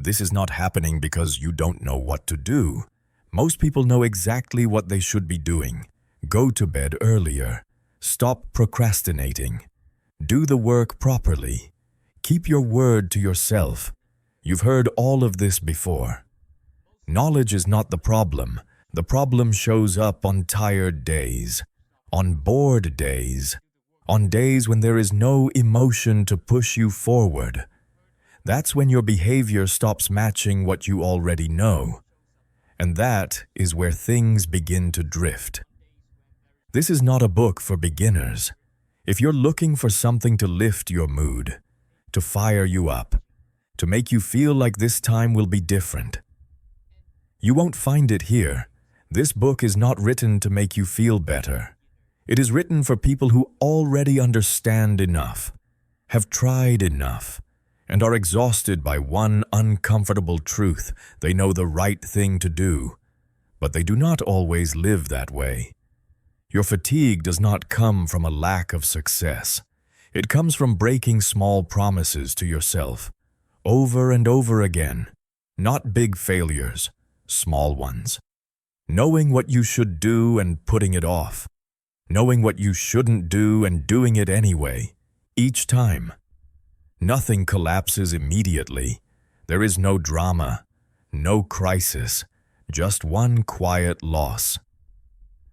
This is not happening because you don't know what to do. Most people know exactly what they should be doing. Go to bed earlier. Stop procrastinating. Do the work properly. Keep your word to yourself. You've heard all of this before. Knowledge is not the problem. The problem shows up on tired days, on bored days, on days when there is no emotion to push you forward. That's when your behavior stops matching what you already know. And that is where things begin to drift. This is not a book for beginners. If you're looking for something to lift your mood, to fire you up, to make you feel like this time will be different, you won't find it here. This book is not written to make you feel better. It is written for people who already understand enough, have tried enough, and are exhausted by one uncomfortable truth. They know the right thing to do, but they do not always live that way. Your fatigue does not come from a lack of success. It comes from breaking small promises to yourself, over and over again, not big failures, small ones. Knowing what you should do and putting it off. Knowing what you shouldn't do and doing it anyway, each time. Nothing collapses immediately. There is no drama, no crisis, just one quiet loss.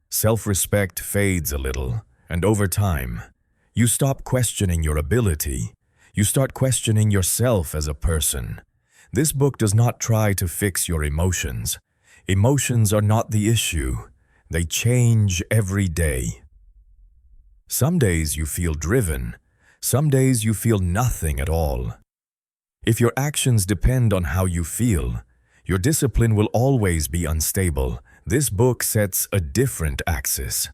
Self-respect fades a little, and over time, you stop questioning your ability. You start questioning yourself as a person. This book does not try to fix your emotions. Emotions are not the issue. They change every day. Some days you feel driven. Some days you feel nothing at all. If your actions depend on how you feel, your discipline will always be unstable. This book sets a different axis.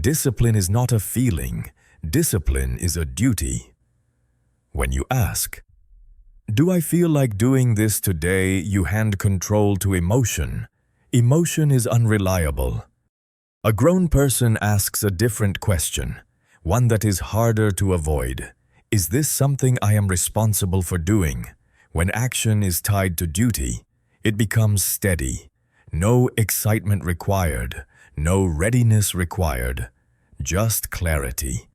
Discipline is not a feeling. Discipline is a duty. When you ask, "Do I feel like doing this today?" you hand control to emotion. Emotion is unreliable. A grown person asks a different question, one that is harder to avoid. Is this something I am responsible for doing? When action is tied to duty, it becomes steady. No excitement required, no readiness required, just clarity.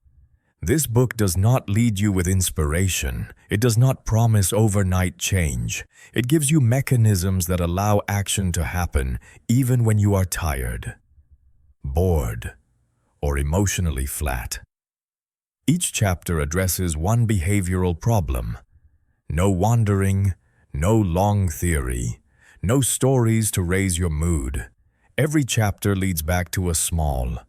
This book does not lead you with inspiration. It does not promise overnight change. It gives you mechanisms that allow action to happen even when you are tired, bored, or emotionally flat. Each chapter addresses one behavioral problem. No wandering, no long theory, no stories to raise your mood. Every chapter leads back to a small,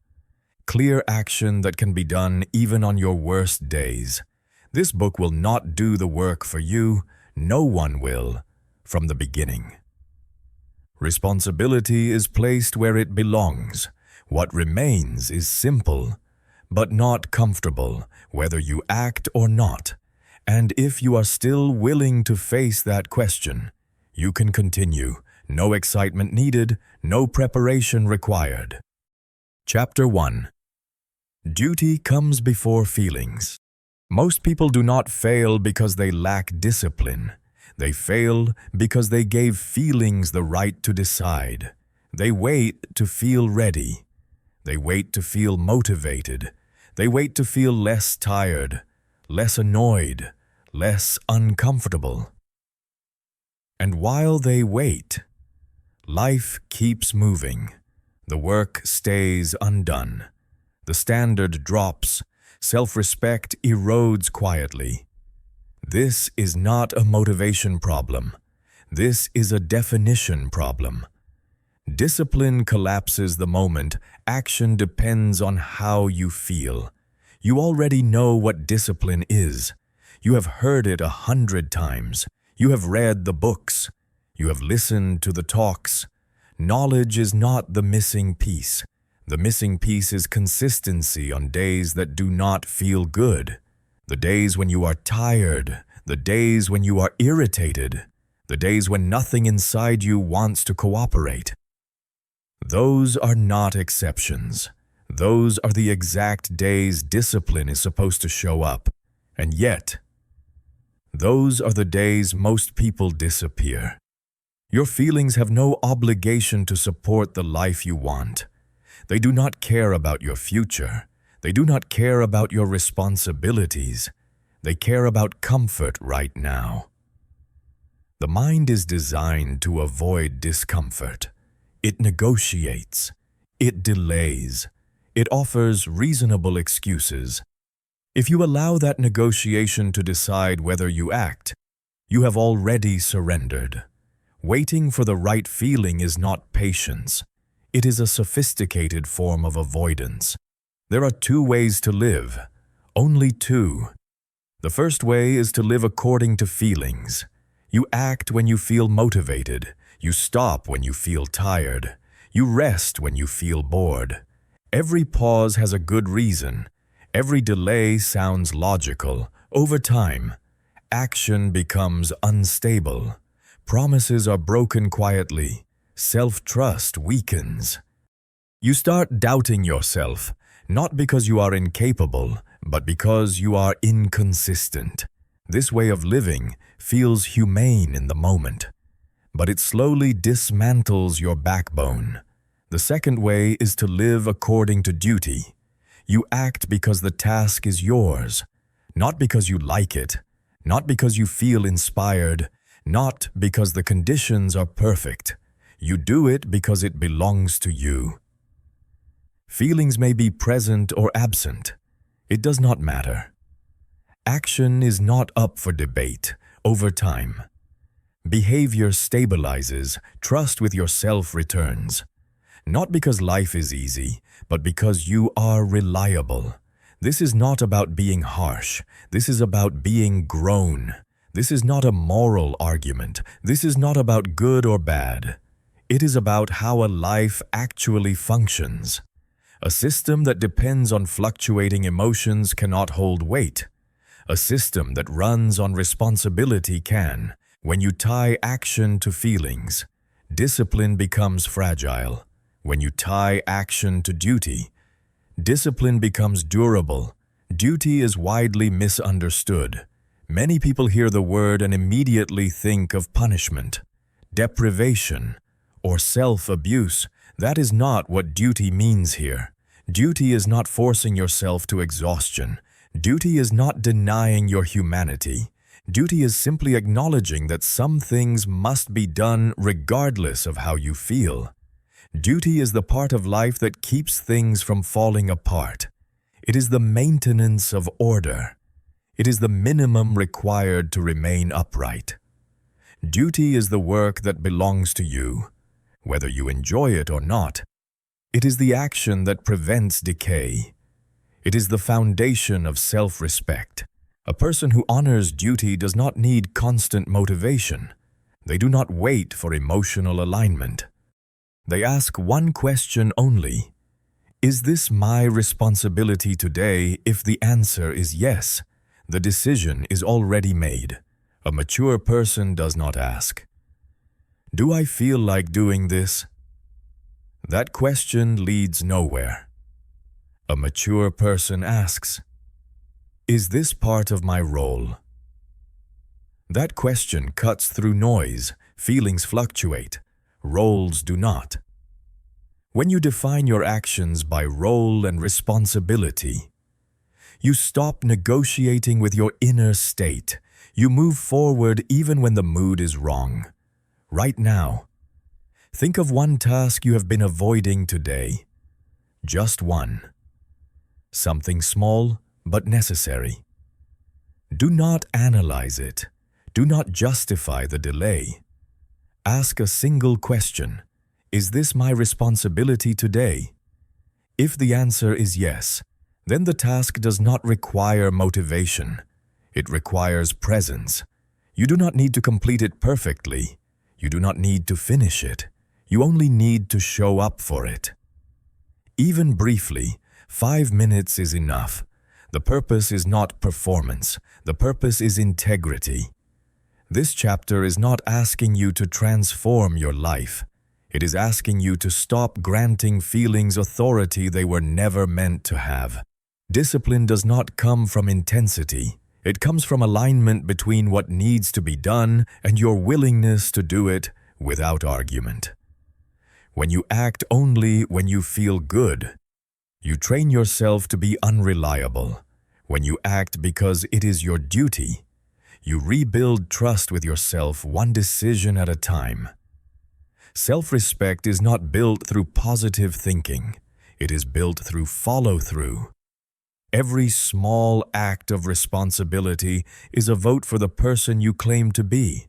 clear action that can be done even on your worst days. This book will not do the work for you. No one will, from the beginning. Responsibility is placed where it belongs. What remains is simple, but not comfortable, whether you act or not. And if you are still willing to face that question, you can continue. No excitement needed, no preparation required. Chapter 1. Duty comes before feelings. Most people do not fail because they lack discipline. They fail because they gave feelings the right to decide. They wait to feel ready. They wait to feel motivated. They wait to feel less tired, less annoyed, less uncomfortable. And while they wait, life keeps moving. The work stays undone. The standard drops. Self-respect erodes quietly. This is not a motivation problem. This is a definition problem. Discipline collapses the moment action depends on how you feel. You already know what discipline is. You have heard it 100 times. You have read the books. You have listened to the talks. Knowledge is not the missing piece. The missing piece is consistency on days that do not feel good. The days when you are tired. The days when you are irritated. The days when nothing inside you wants to cooperate. Those are not exceptions. Those are the exact days discipline is supposed to show up. And yet, Those are the days most people disappear. Your feelings have no obligation to support the life you want. They do not care about your future. They do not care about your responsibilities. They care about comfort right now. The mind is designed to avoid discomfort. It negotiates. It delays. It offers reasonable excuses. If you allow that negotiation to decide whether you act, you have already surrendered. Waiting for the right feeling is not patience. It is a sophisticated form of avoidance. There are two ways to live. Only two. The first way is to live according to feelings. You act when you feel motivated. You stop when you feel tired. You rest when you feel bored. Every pause has a good reason. Every delay sounds logical. Over time, action becomes unstable. Promises are broken quietly. Self-trust weakens. You start doubting yourself, not because you are incapable, but because you are inconsistent. This way of living feels humane in the moment, but it slowly dismantles your backbone. The second way is to live according to duty. You act because the task is yours, not because you like it, not because you feel inspired, not because the conditions are perfect. You do it because it belongs to you. Feelings may be present or absent. It does not matter. Action is not up for debate over time. Behavior stabilizes, trust with yourself returns. Not because life is easy, but because you are reliable. This is not about being harsh. This is about being grown. This is not a moral argument. This is not about good or bad. It is about how a life actually functions. A system that depends on fluctuating emotions cannot hold weight. A system that runs on responsibility can. When you tie action to feelings, discipline becomes fragile. When you tie action to duty, discipline becomes durable. Duty is widely misunderstood. Many people hear the word and immediately think of punishment, deprivation, or self-abuse. That is not what duty means here. Duty is not forcing yourself to exhaustion. Duty is not denying your humanity. Duty is simply acknowledging that some things must be done regardless of how you feel. Duty is the part of life that keeps things from falling apart. It is the maintenance of order. It is the minimum required to remain upright. Duty is the work that belongs to you, whether you enjoy it or not. It is the action that prevents decay. It is the foundation of self-respect. A person who honors duty does not need constant motivation. They do not wait for emotional alignment. They ask one question only: is this my responsibility today? If the answer is yes, the decision is already made. A mature person does not ask, do I feel like doing this? That question leads nowhere. A mature person asks, is this part of my role? That question cuts through noise. Feelings fluctuate. Roles do not. When you define your actions by role and responsibility, you stop negotiating with your inner state. You move forward even when the mood is wrong. Right now, think of one task you have been avoiding today. Just one. Something small but necessary. Do not analyze it. Do not justify the delay. Ask a single question: is this my responsibility today? If the answer is yes, then the task does not require motivation. It requires presence. You do not need to complete it perfectly. You do not need to finish it. You only need to show up for it. Even briefly, 5 minutes is enough. The purpose is not performance. The purpose is integrity. This chapter is not asking you to transform your life. It is asking you to stop granting feelings authority they were never meant to have. Discipline does not come from intensity. It comes from alignment between what needs to be done and your willingness to do it without argument. When you act only when you feel good, you train yourself to be unreliable. When you act because it is your duty, you rebuild trust with yourself one decision at a time. Self-respect is not built through positive thinking. It is built through follow-through. Every small act of responsibility is a vote for the person you claim to be.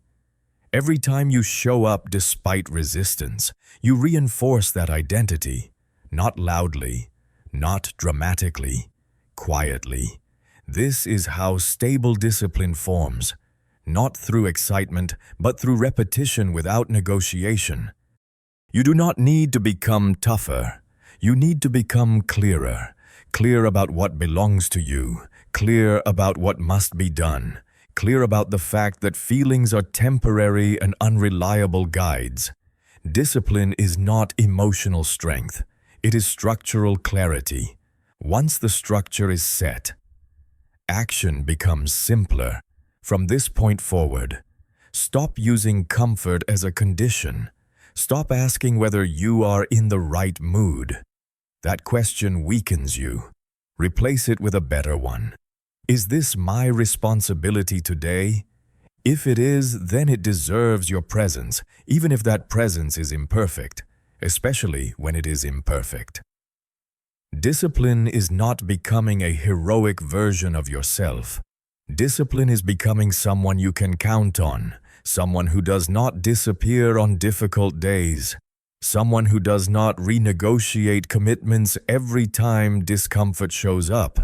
Every time you show up despite resistance, you reinforce that identity, not loudly, not dramatically, quietly. This is how stable discipline forms, not through excitement, but through repetition without negotiation. You do not need to become tougher. You need to become clearer. Clear about what belongs to you, clear about what must be done, clear about the fact that feelings are temporary and unreliable guides. Discipline is not emotional strength. It is structural clarity. Once the structure is set, action becomes simpler. From this point forward, stop using comfort as a condition. Stop asking whether you are in the right mood. That question weakens you. Replace it with a better one. Is this my responsibility today? If it is, then it deserves your presence, even if that presence is imperfect, especially when it is imperfect. Discipline is not becoming a heroic version of yourself. Discipline is becoming someone you can count on, someone who does not disappear on difficult days, someone who does not renegotiate commitments every time discomfort shows up.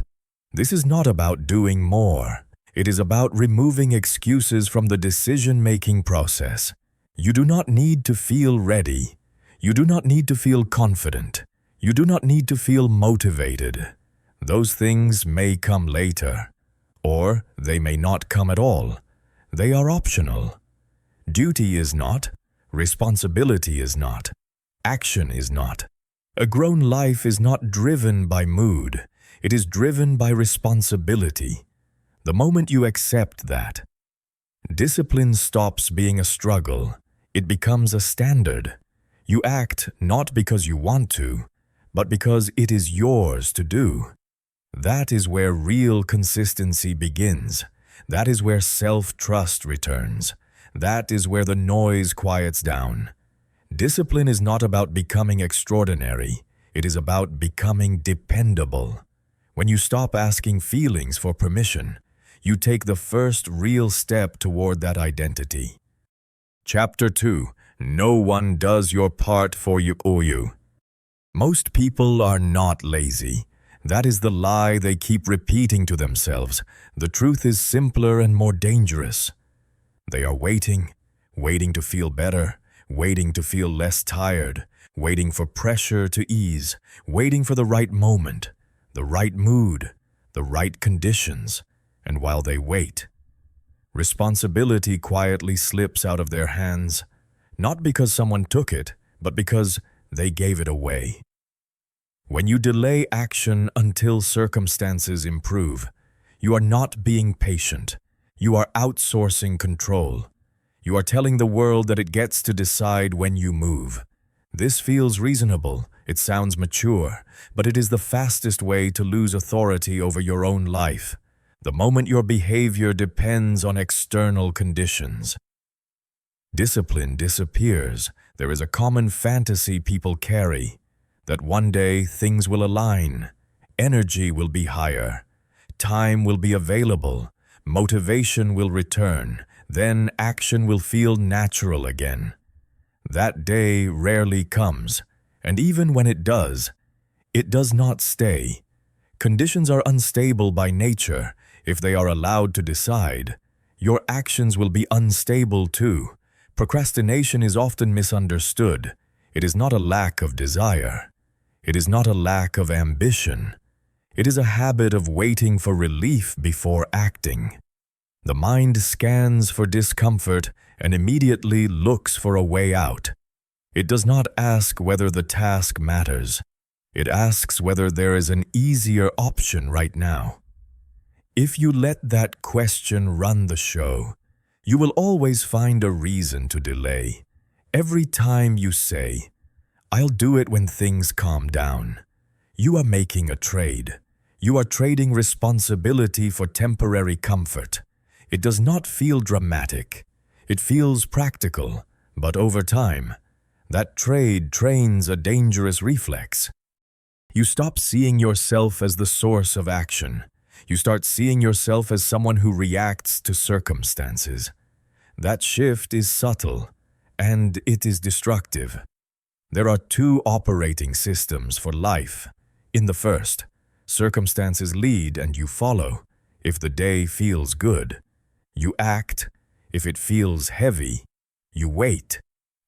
This is not about doing more. It is about removing excuses from the decision-making process. You do not need to feel ready. You do not need to feel confident. You do not need to feel motivated. Those things may come later, or they may not come at all. They are optional. Duty is not. Responsibility is not. Action is not. A grown life is not driven by mood. It is driven by responsibility. The moment you accept that, discipline stops being a struggle. It becomes a standard. You act not because you want to, but because it is yours to do. That is where real consistency begins. That is where self-trust returns. That is where the noise quiets down. Discipline is not about becoming extraordinary. It is about becoming dependable. When you stop asking feelings for permission, you take the first real step toward that identity. Chapter 2. No one does your part for you or you. Most people are not lazy. That is the lie they keep repeating to themselves. The truth is simpler and more dangerous. They are waiting to feel better, waiting to feel less tired, waiting for pressure to ease, waiting for the right moment, the right mood, the right conditions. And while they wait, responsibility quietly slips out of their hands, not because someone took it, but because they gave it away. When you delay action until circumstances improve, you are not being patient. You are outsourcing control. You are telling the world that it gets to decide when you move. This feels reasonable. It sounds mature, but it is the fastest way to lose authority over your own life. The moment your behavior depends on external conditions. Discipline disappears. There is a common fantasy people carry, that one day things will align, energy will be higher, time will be available, motivation will return, then action will feel natural again. That day rarely comes, and even when it does not stay. Conditions are unstable by nature. If they are allowed to decide, your actions will be unstable too. Procrastination is often misunderstood. It is not a lack of desire. It is not a lack of ambition. It is a habit of waiting for relief before acting. The mind scans for discomfort and immediately looks for a way out. It does not ask whether the task matters. It asks whether there is an easier option right now. If you let that question run the show, you will always find a reason to delay. Every time you say, "I'll do it when things calm down," you are making a trade. You are trading responsibility for temporary comfort. It does not feel dramatic. It feels practical, but over time, that trade trains a dangerous reflex. You stop seeing yourself as the source of action. You start seeing yourself as someone who reacts to circumstances. That shift is subtle, and it is destructive. There are two operating systems for life. In the first, circumstances lead and you follow. If the day feels good, you act. If it feels heavy, you wait.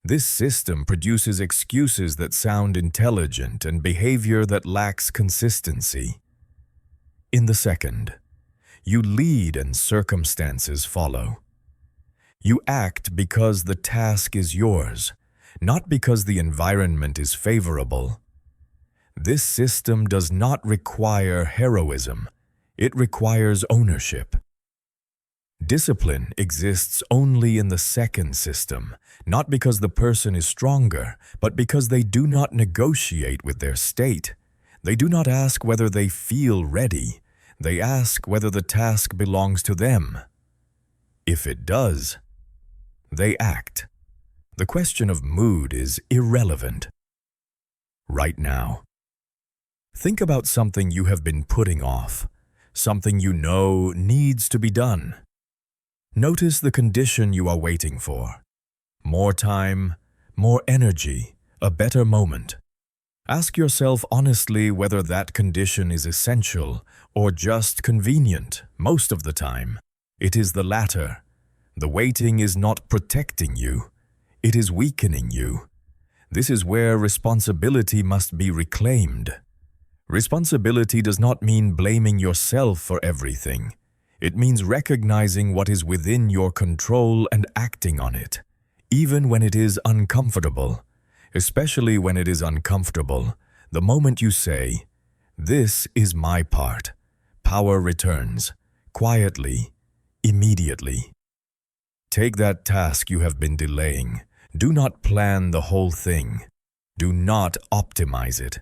This system produces excuses that sound intelligent and behavior that lacks consistency. In the second, you lead and circumstances follow. You act because the task is yours, not because the environment is favorable. This system does not require heroism. It requires ownership. Discipline exists only in the second system, not because the person is stronger, but because they do not negotiate with their state. They do not ask whether they feel ready. They ask whether the task belongs to them. If it does, they act. The question of mood is irrelevant. Right now, think about something you have been putting off, something you know needs to be done. Notice the condition you are waiting for. More time, more energy, a better moment. Ask yourself honestly whether that condition is essential or just convenient. Most of the time, it is the latter. The waiting is not protecting you. It is weakening you. This is where responsibility must be reclaimed. Responsibility does not mean blaming yourself for everything. It means recognizing what is within your control and acting on it, even when it is uncomfortable. Especially when it is uncomfortable, the moment you say, "This is my part," power returns, quietly, immediately. Take that task you have been delaying. Do not plan the whole thing. Do not optimize it.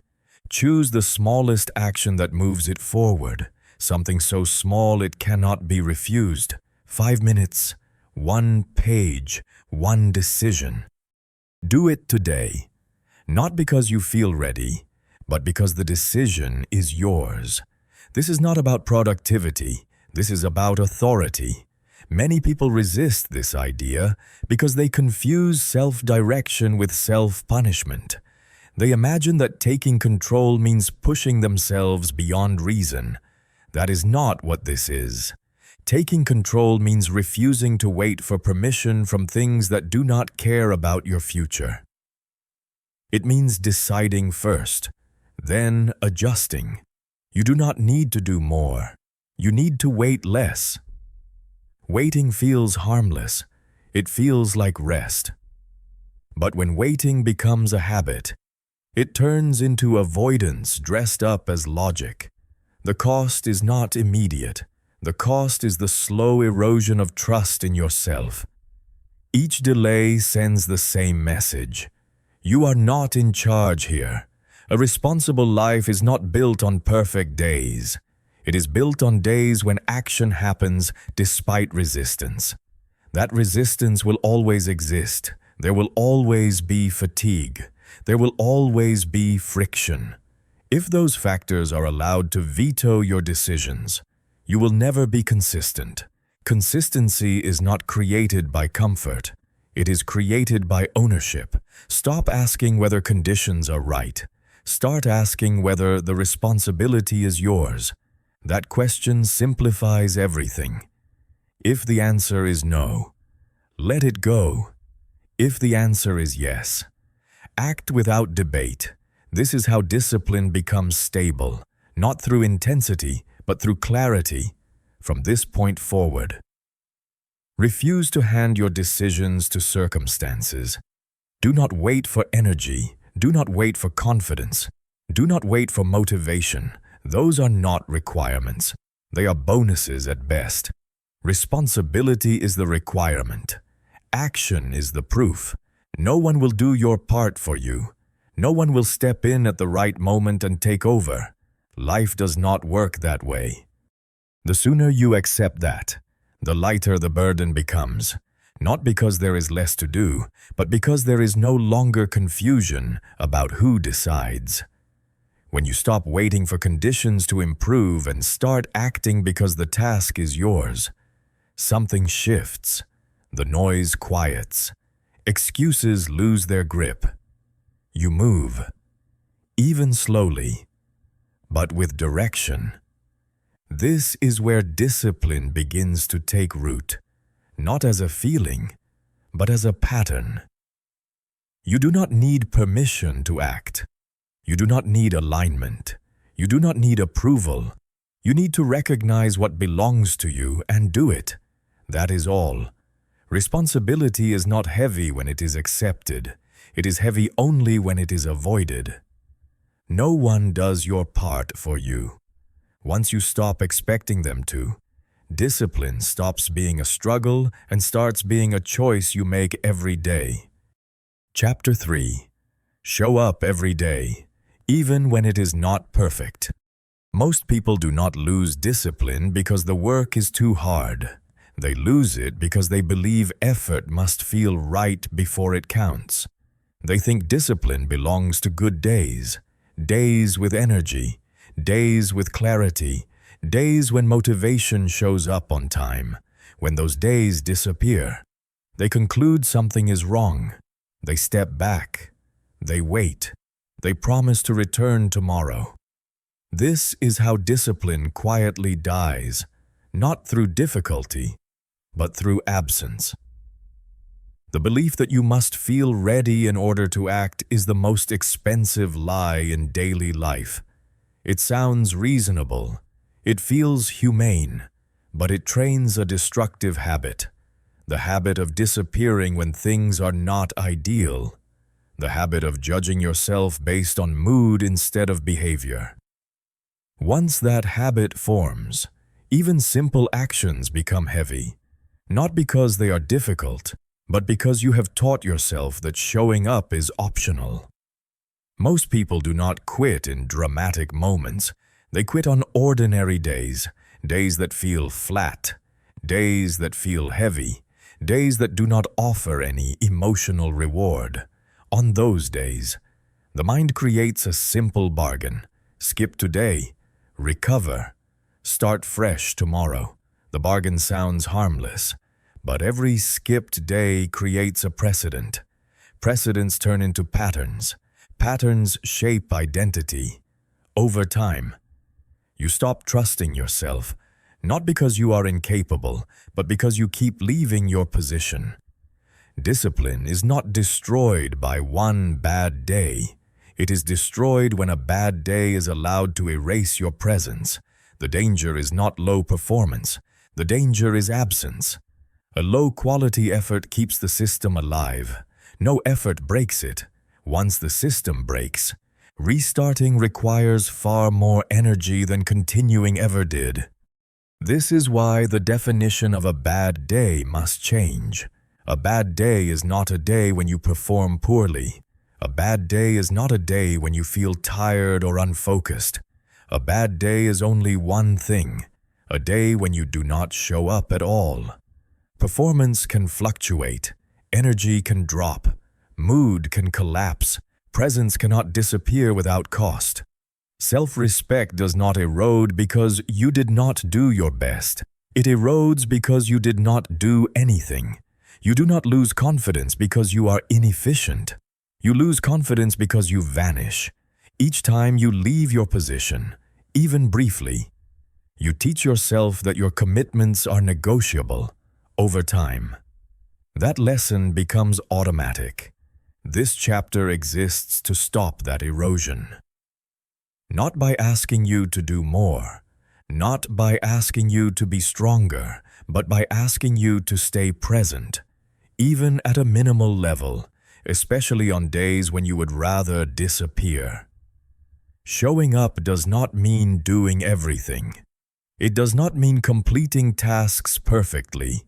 Choose the smallest action that moves it forward, something so small it cannot be refused. 5 minutes, 1 page, 1 decision. Do it today, not because you feel ready, but because the decision is yours. This is not about productivity. This is about authority. Many people resist this idea because they confuse self-direction with self-punishment. They imagine that taking control means pushing themselves beyond reason. That is not what this is. Taking control means refusing to wait for permission from things that do not care about your future. It means deciding first, then adjusting. You do not need to do more. You need to wait less. Waiting feels harmless. It feels like rest. But when waiting becomes a habit, it turns into avoidance dressed up as logic. The cost is not immediate. The cost is the slow erosion of trust in yourself. Each delay sends the same message. You are not in charge here. A responsible life is not built on perfect days. It is built on days when action happens despite resistance. That resistance will always exist. There will always be fatigue. There will always be friction. If those factors are allowed to veto your decisions, you will never be consistent. Consistency is not created by comfort. It is created by ownership. Stop asking whether conditions are right. Start asking whether the responsibility is yours. That question simplifies everything. If the answer is no, let it go. If the answer is yes, act without debate. This is how discipline becomes stable, not through intensity, but through clarity. From this point forward, refuse to hand your decisions to circumstances. Do not wait for energy. Do not wait for confidence. Do not wait for motivation. Those are not requirements. They are bonuses at best. Responsibility is the requirement. Action is the proof. No one will do your part for you. No one will step in at the right moment and take over. Life does not work that way. The sooner you accept that, the lighter the burden becomes. Not because there is less to do, but because there is no longer confusion about who decides. When you stop waiting for conditions to improve and start acting because the task is yours, something shifts. The noise quiets. Excuses lose their grip. You move, even slowly, but with direction. This is where discipline begins to take root, not as a feeling, but as a pattern. You do not need permission to act. You do not need alignment. You do not need approval. You need to recognize what belongs to you and do it. That is all. Responsibility is not heavy when it is accepted. It is heavy only when it is avoided. No one does your part for you. Once you stop expecting them to, discipline stops being a struggle and starts being a choice you make every day. Chapter 3. Show up every day, even when it is not perfect. Most people do not lose discipline because the work is too hard. They lose it because they believe effort must feel right before it counts. They think discipline belongs to good days, days with energy, days with clarity, days when motivation shows up on time. When those days disappear, they conclude something is wrong. They step back. They wait. They promise to return tomorrow. This is how discipline quietly dies, not through difficulty, but through absence. The belief that you must feel ready in order to act is the most expensive lie in daily life. It sounds reasonable. It feels humane, but it trains a destructive habit. The habit of disappearing when things are not ideal. The habit of judging yourself based on mood instead of behavior. Once that habit forms, even simple actions become heavy. Not because they are difficult, but because you have taught yourself that showing up is optional. Most people do not quit in dramatic moments. They quit on ordinary days, days that feel flat, days that feel heavy, days that do not offer any emotional reward. On those days, the mind creates a simple bargain. Skip today, recover, start fresh tomorrow. The bargain sounds harmless, but every skipped day creates a precedent. Precedents turn into patterns. Patterns shape identity. Over time, you stop trusting yourself, not because you are incapable, but because you keep leaving your position. Discipline is not destroyed by one bad day. It is destroyed when a bad day is allowed to erase your presence. The danger is not low performance. The danger is absence. A low-quality effort keeps the system alive. No effort breaks it. Once the system breaks, restarting requires far more energy than continuing ever did. This is why the definition of a bad day must change. A bad day is not a day when you perform poorly. A bad day is not a day when you feel tired or unfocused. A bad day is only one thing, a day when you do not show up at all. Performance can fluctuate, energy can drop, mood can collapse, presence cannot disappear without cost. Self-respect does not erode because you did not do your best. It erodes because you did not do anything. You do not lose confidence because you are inefficient. You lose confidence because you vanish. Each time you leave your position, even briefly, you teach yourself that your commitments are negotiable over time. That lesson becomes automatic. This chapter exists to stop that erosion. Not by asking you to do more, not by asking you to be stronger, but by asking you to stay present, even at a minimal level, especially on days when you would rather disappear. Showing up does not mean doing everything. It does not mean completing tasks perfectly.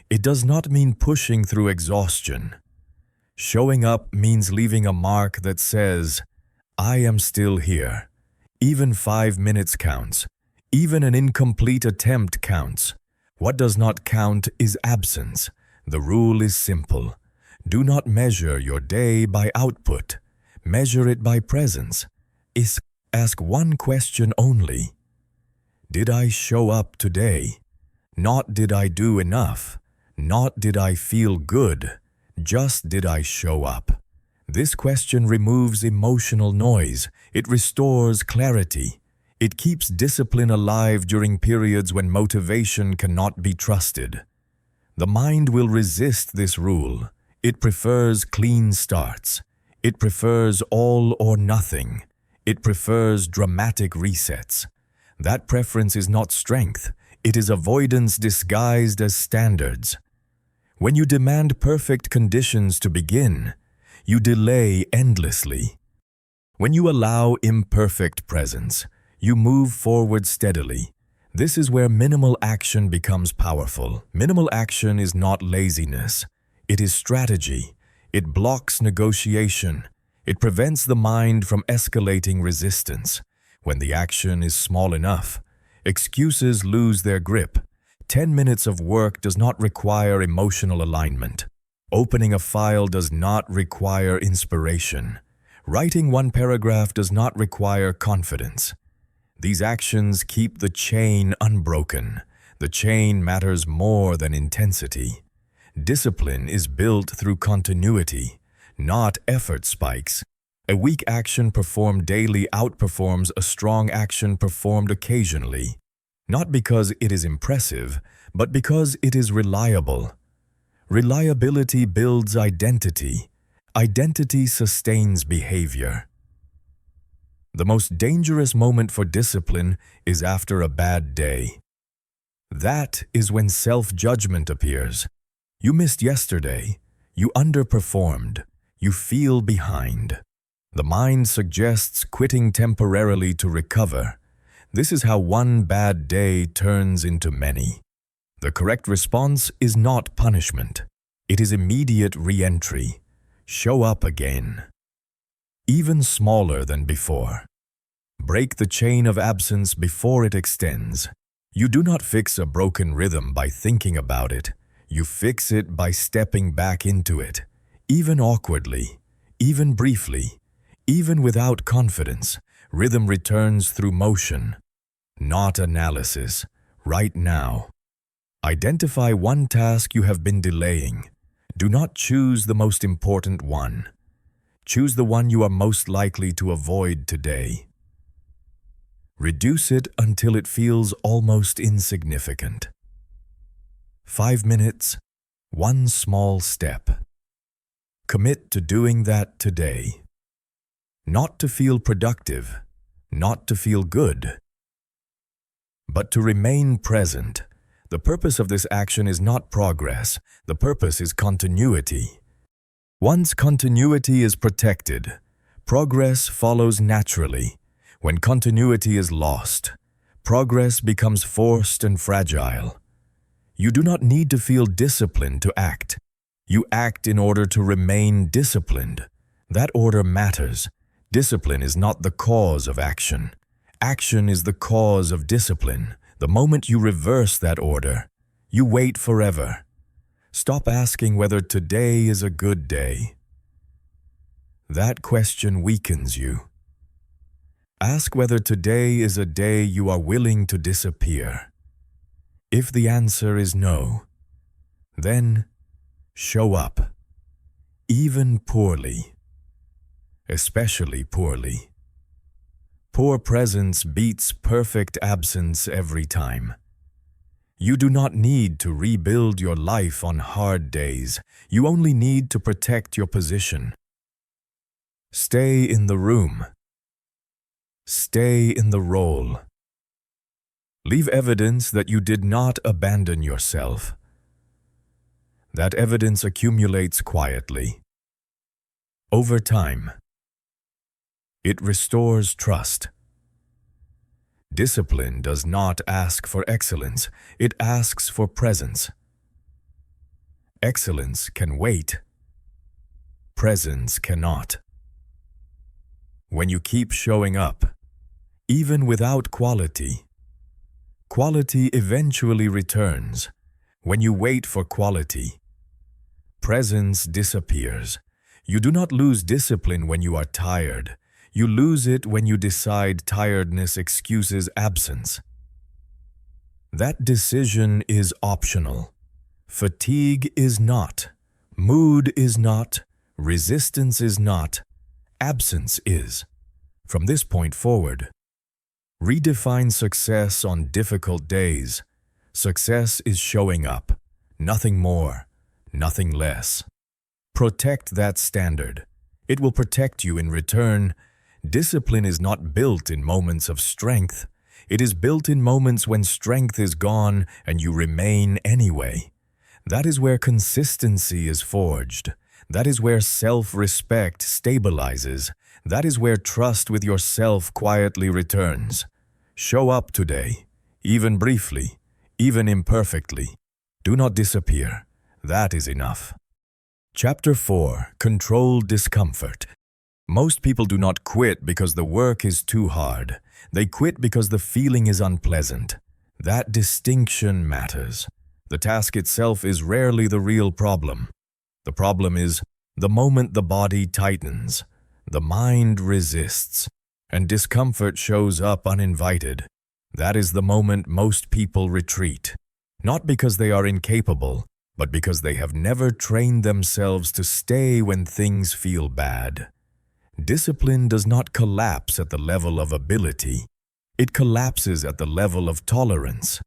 It does not mean pushing through exhaustion. Showing up means leaving a mark that says, I am still here. Even 5 minutes counts. Even an incomplete attempt counts. What does not count is absence. The rule is simple. Do not measure your day by output. Measure it by presence. Ask one question only. Did I show up today? Not did I do enough. Not did I feel good. Just did I show up. This question removes emotional noise. It restores clarity. It keeps discipline alive during periods when motivation cannot be trusted. The mind will resist this rule. It prefers clean starts. It prefers all or nothing. It prefers dramatic resets. That preference is not strength. It is avoidance disguised as standards. When you demand perfect conditions to begin, you delay endlessly. When you allow imperfect presence, you move forward steadily. This is where minimal action becomes powerful. Minimal action is not laziness. It is strategy. It blocks negotiation. It prevents the mind from escalating resistance. When the action is small enough, excuses lose their grip. 10 minutes of work does not require emotional alignment. Opening a file does not require inspiration. Writing one paragraph does not require confidence. These actions keep the chain unbroken. The chain matters more than intensity. Discipline is built through continuity, not effort spikes. A weak action performed daily outperforms a strong action performed occasionally. Not because it is impressive, but because it is reliable. Reliability builds identity. Identity sustains behavior. The most dangerous moment for discipline is after a bad day. That is when self-judgment appears. You missed yesterday. You underperformed. You feel behind. The mind suggests quitting temporarily to recover. This is how one bad day turns into many. The correct response is not punishment. It is immediate re-entry. Show up again. Even smaller than before. Break the chain of absence before it extends. You do not fix a broken rhythm by thinking about it. You fix it by stepping back into it, even awkwardly, even briefly, even without confidence. Rhythm returns through motion, not analysis, right now. Identify one task you have been delaying. Do not choose the most important one. Choose the one you are most likely to avoid today. Reduce it until it feels almost insignificant. 5 minutes, one small step. Commit to doing that today. Not to feel productive, not to feel good, but to remain present. The purpose of this action is not progress. The purpose is continuity. Once continuity is protected, progress follows naturally. When continuity is lost, progress becomes forced and fragile. You do not need to feel disciplined to act. You act in order to remain disciplined. That order matters. Discipline is not the cause of action. Action is the cause of discipline. The moment you reverse that order, you wait forever. Stop asking whether today is a good day. That question weakens you. Ask whether today is a day you are willing to disappear. If the answer is no, then show up, even poorly, especially poorly. Poor presence beats perfect absence every time. You do not need to rebuild your life on hard days. You only need to protect your position. Stay in the room. Stay in the role. Leave evidence that you did not abandon yourself. That evidence accumulates quietly. Over time, it restores trust. Discipline does not ask for excellence, it asks for presence. Excellence can wait. Presence cannot. When you keep showing up, even without quality, quality eventually returns. When you wait for quality, presence disappears. You do not lose discipline when you are tired. You lose it when you decide tiredness excuses absence. That decision is optional. Fatigue is not. Mood is not. Resistance is not. Absence is. From this point forward, redefine success on difficult days. Success is showing up. Nothing more, nothing less. Protect that standard. It will protect you in return. Discipline is not built in moments of strength. It is built in moments when strength is gone and you remain anyway. That is where consistency is forged. That is where self-respect stabilizes. That is where trust with yourself quietly returns. Show up today, even briefly, even imperfectly. Do not disappear. That is enough. Chapter 4. Control discomfort. Most people do not quit because the work is too hard. They quit because the feeling is unpleasant. That distinction matters. The task itself is rarely the real problem. The problem is the moment the body tightens, the mind resists, and discomfort shows up uninvited. That is the moment most people retreat. Not because they are incapable, but because they have never trained themselves to stay when things feel bad. Discipline does not collapse at the level of ability. It collapses at the level of tolerance.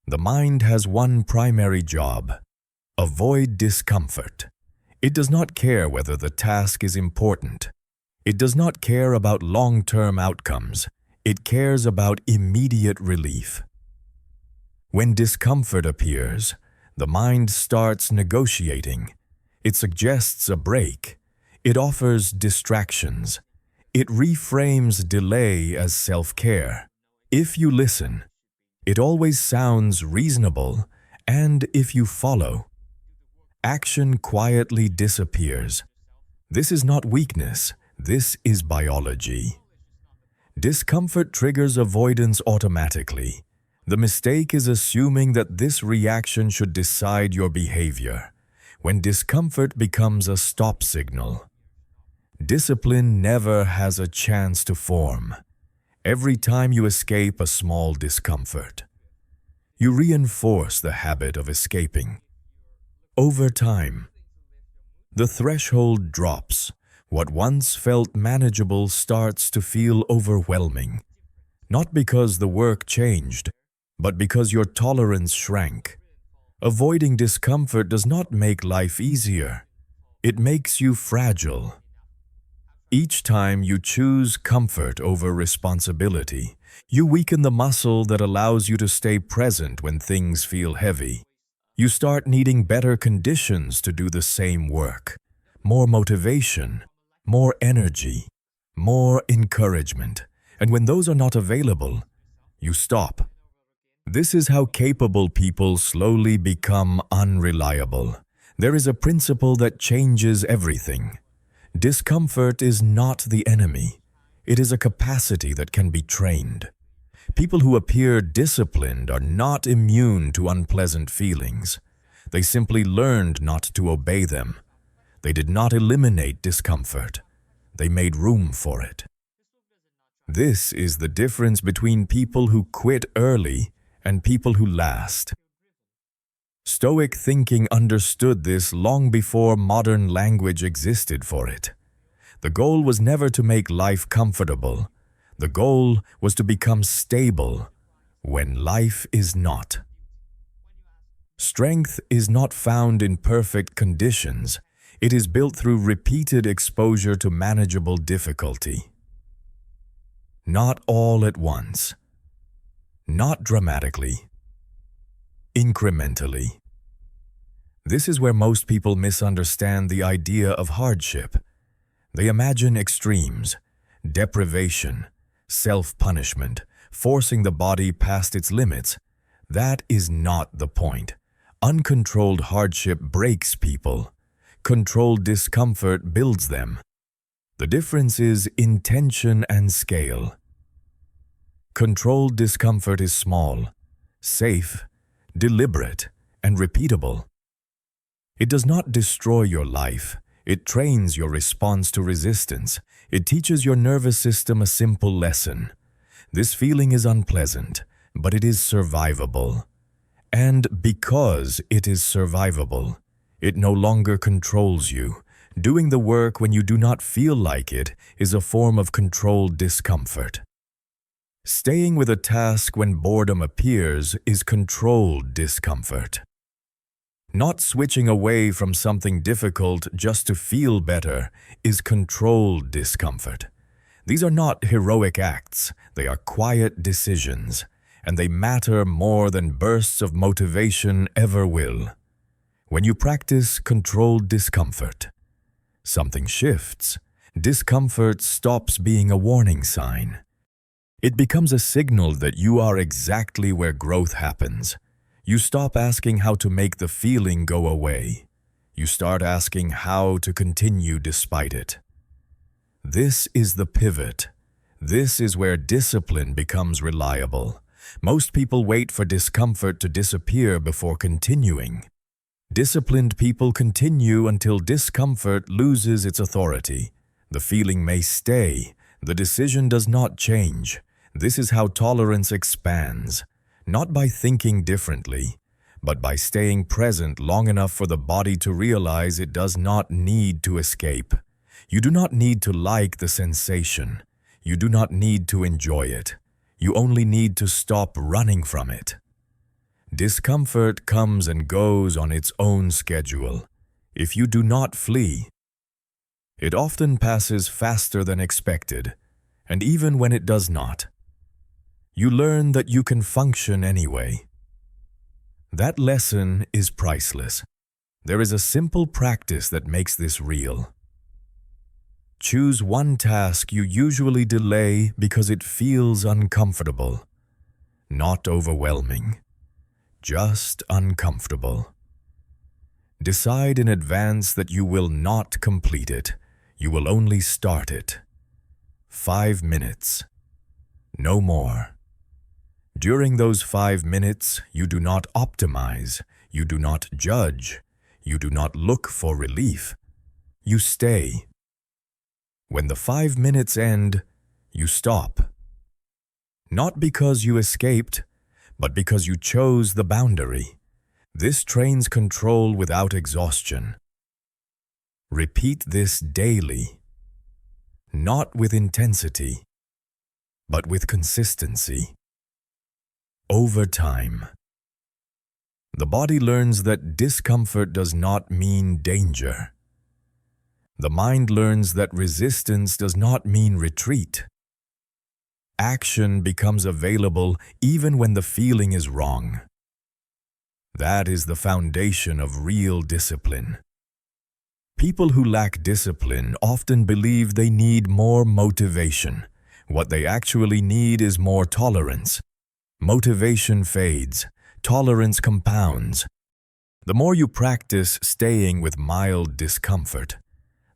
The mind has one primary job: avoid discomfort. It does not care whether the task is important. It does not care about long-term outcomes. It cares about immediate relief. When discomfort appears, the mind starts negotiating. It suggests a break. It offers distractions. It reframes delay as self-care. If you listen, it always sounds reasonable, and if you follow, action quietly disappears. This is not weakness. This is biology. Discomfort triggers avoidance automatically. The mistake is assuming that this reaction should decide your behavior, when discomfort becomes a stop signal. Discipline never has a chance to form. Every time you escape a small discomfort, you reinforce the habit of escaping. Over time, the threshold drops. What once felt manageable starts to feel overwhelming. Not because the work changed, but because your tolerance shrank. Avoiding discomfort does not make life easier. It makes you fragile. Each time you choose comfort over responsibility, you weaken the muscle that allows you to stay present when things feel heavy. You start needing better conditions to do the same work. More motivation, more energy, more encouragement. And when those are not available, you stop. This is how capable people slowly become unreliable. There is a principle that changes everything. Discomfort is not the enemy. It is a capacity that can be trained. People who appear disciplined are not immune to unpleasant feelings. They simply learned not to obey them. They did not eliminate discomfort. They made room for it. This is the difference between people who quit early and people who last. Stoic thinking understood this long before modern language existed for it. The goal was never to make life comfortable. The goal was to become stable when life is not. Strength is not found in perfect conditions. It is built through repeated exposure to manageable difficulty. Not all at once. Not dramatically. Incrementally. This is where most people misunderstand the idea of hardship. They imagine extremes, deprivation, self-punishment, forcing the body past its limits. That is not the point. Uncontrolled hardship breaks people. Controlled discomfort builds them. The difference is intention and scale. Controlled discomfort is small, safe, deliberate, and repeatable. It does not destroy your life. It trains your response to resistance. It teaches your nervous system a simple lesson. This feeling is unpleasant, but it is survivable. And because it is survivable, it no longer controls you. Doing the work when you do not feel like it is a form of controlled discomfort. Staying with a task when boredom appears is controlled discomfort. Not switching away from something difficult just to feel better is controlled discomfort. These are not heroic acts, they are quiet decisions, and they matter more than bursts of motivation ever will. When you practice controlled discomfort, something shifts. Discomfort stops being a warning sign. It becomes a signal that you are exactly where growth happens. You stop asking how to make the feeling go away. You start asking how to continue despite it. This is the pivot. This is where discipline becomes reliable. Most people wait for discomfort to disappear before continuing. Disciplined people continue until discomfort loses its authority. The feeling may stay. The decision does not change. This is how tolerance expands, not by thinking differently, but by staying present long enough for the body to realize it does not need to escape. You do not need to like the sensation. You do not need to enjoy it. You only need to stop running from it. Discomfort comes and goes on its own schedule. If you do not flee, it often passes faster than expected, and even when it does not, you learn that you can function anyway. That lesson is priceless. There is a simple practice that makes this real. Choose one task you usually delay because it feels uncomfortable, not overwhelming. Just uncomfortable. Decide in advance that you will not complete it. You will only start it. 5 minutes. No more. During those 5 minutes, you do not optimize. You do not judge. You do not look for relief. You stay. When the 5 minutes end, you stop. Not because you escaped, but because you chose the boundary. This trains control without exhaustion. Repeat this daily, not with intensity, but with consistency. Over time, the body learns that discomfort does not mean danger. The mind learns that resistance does not mean retreat. Action becomes available even when the feeling is wrong. That is the foundation of real discipline. People who lack discipline often believe they need more motivation. What they actually need is more tolerance. Motivation fades. Tolerance compounds. The more you practice staying with mild discomfort,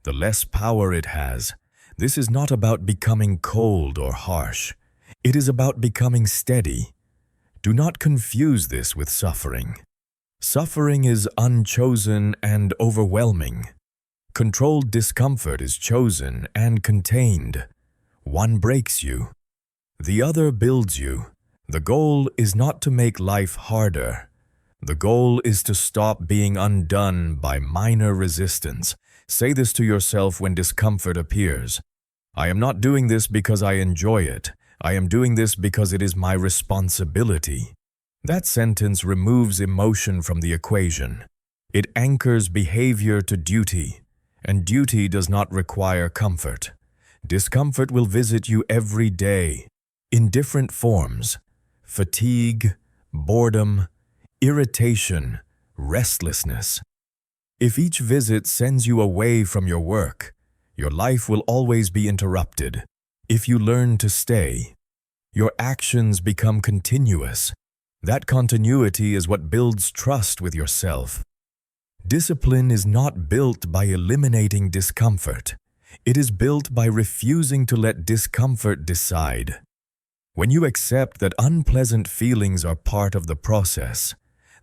the less power it has. This is not about becoming cold or harsh. It is about becoming steady. Do not confuse this with suffering. Suffering is unchosen and overwhelming. Controlled discomfort is chosen and contained. One breaks you. The other builds you. The goal is not to make life harder. The goal is to stop being undone by minor resistance. Say this to yourself when discomfort appears. I am not doing this because I enjoy it. I am doing this because it is my responsibility. That sentence removes emotion from the equation. It anchors behavior to duty, and duty does not require comfort. Discomfort will visit you every day, in different forms: fatigue, boredom, irritation, restlessness. If each visit sends you away from your work, your life will always be interrupted. If you learn to stay, Your actions become continuous. That continuity is what builds trust with yourself. Discipline is not built by eliminating discomfort. It is built by refusing to let discomfort decide. When you accept that unpleasant feelings are part of the process,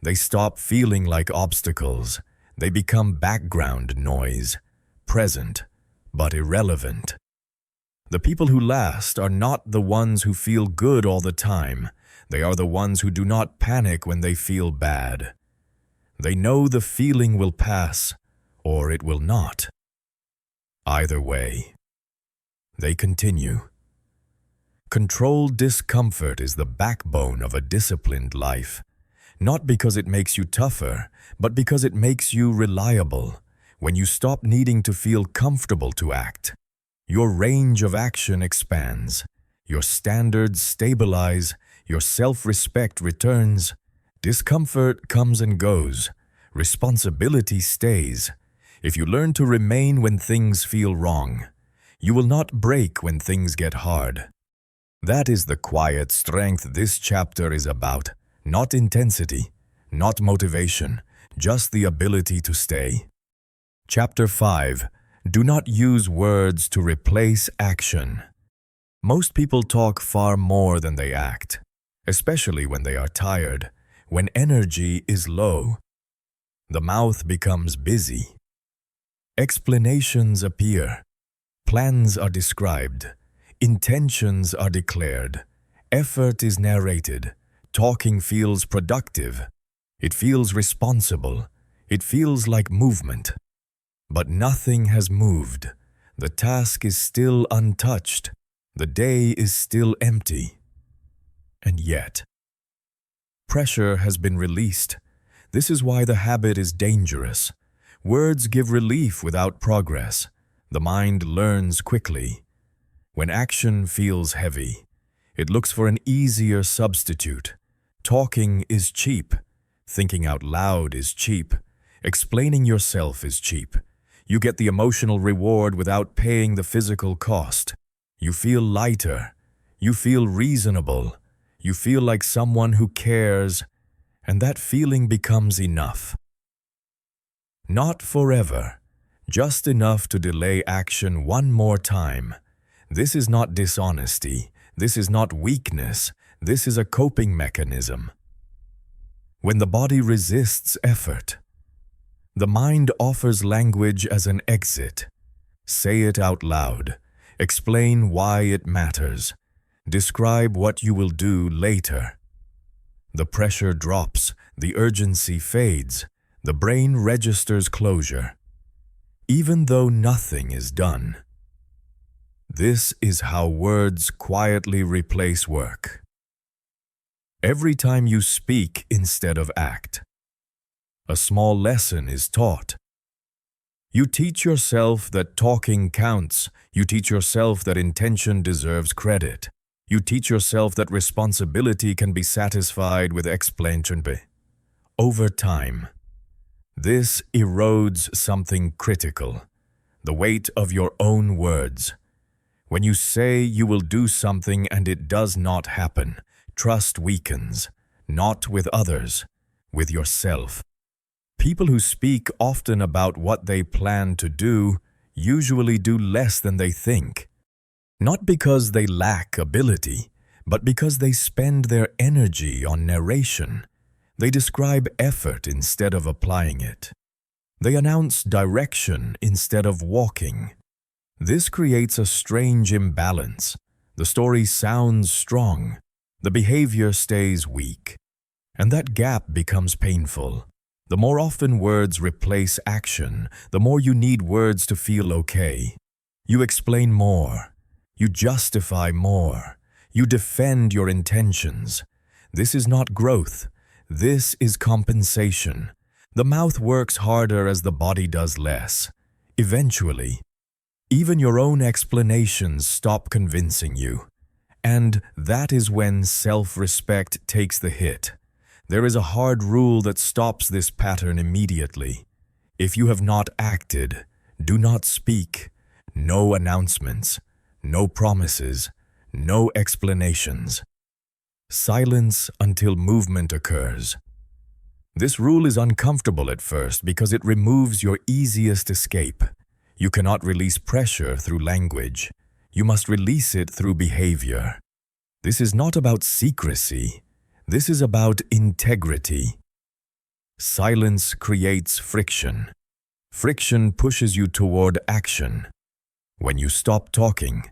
they stop feeling like obstacles. They become background noise, present, but irrelevant. The people who last are not the ones who feel good all the time. They are the ones who do not panic when they feel bad. They know the feeling will pass, or it will not. Either way, they continue. Controlled discomfort is the backbone of a disciplined life, not because it makes you tougher, but because it makes you reliable. When you stop needing to feel comfortable to act, your range of action expands, your standards stabilize, your self-respect returns. Discomfort comes and goes, responsibility stays. If you learn to remain when things feel wrong, you will not break when things get hard. That is the quiet strength this chapter is about, not intensity, not motivation, just the ability to stay. Chapter 5. Do not use words to replace action. Most people talk far more than they act, especially when they are tired, when energy is low. The mouth becomes busy. Explanations appear. Plans are described. Intentions are declared. Effort is narrated. Talking feels productive. It feels responsible. It feels like movement. But nothing has moved. The task is still untouched. The day is still empty. And yet, pressure has been released. This is why the habit is dangerous. Words give relief without progress. The mind learns quickly. When action feels heavy, it looks for an easier substitute. Talking is cheap. Thinking out loud is cheap. Explaining yourself is cheap. You get the emotional reward without paying the physical cost. You feel lighter. You feel reasonable. You feel like someone who cares, and that feeling becomes enough. Not forever, just enough to delay action one more time. This is not dishonesty. This is not weakness. This is a coping mechanism. When the body resists effort, the mind offers language as an exit. Say it out loud. Explain why it matters. Describe what you will do later. The pressure drops. The urgency fades. The brain registers closure, even though nothing is done. This is how words quietly replace work. Every time you speak instead of act, a small lesson is taught. You teach yourself that talking counts. You teach yourself that intention deserves credit. You teach yourself that responsibility can be satisfied with explanation. Over time, this erodes something critical, the weight of your own words. When you say you will do something and it does not happen, trust weakens, not with others, with yourself. People who speak often about what they plan to do usually do less than they think. Not because they lack ability, but because they spend their energy on narration. They describe effort instead of applying it. They announce direction instead of walking. This creates a strange imbalance. The story sounds strong. The behavior stays weak. And that gap becomes painful. The more often words replace action, the more you need words to feel okay. You explain more. You justify more. You defend your intentions. This is not growth. This is compensation. The mouth works harder as the body does less. Eventually, even your own explanations stop convincing you. And that is when self-respect takes the hit. There is a hard rule that stops this pattern immediately. If you have not acted, do not speak. No announcements, no promises, no explanations. Silence until movement occurs. This rule is uncomfortable at first because it removes your easiest escape. You cannot release pressure through language. You must release it through behavior. This is not about secrecy. This is about integrity. Silence creates friction. Friction pushes you toward action. When you stop talking,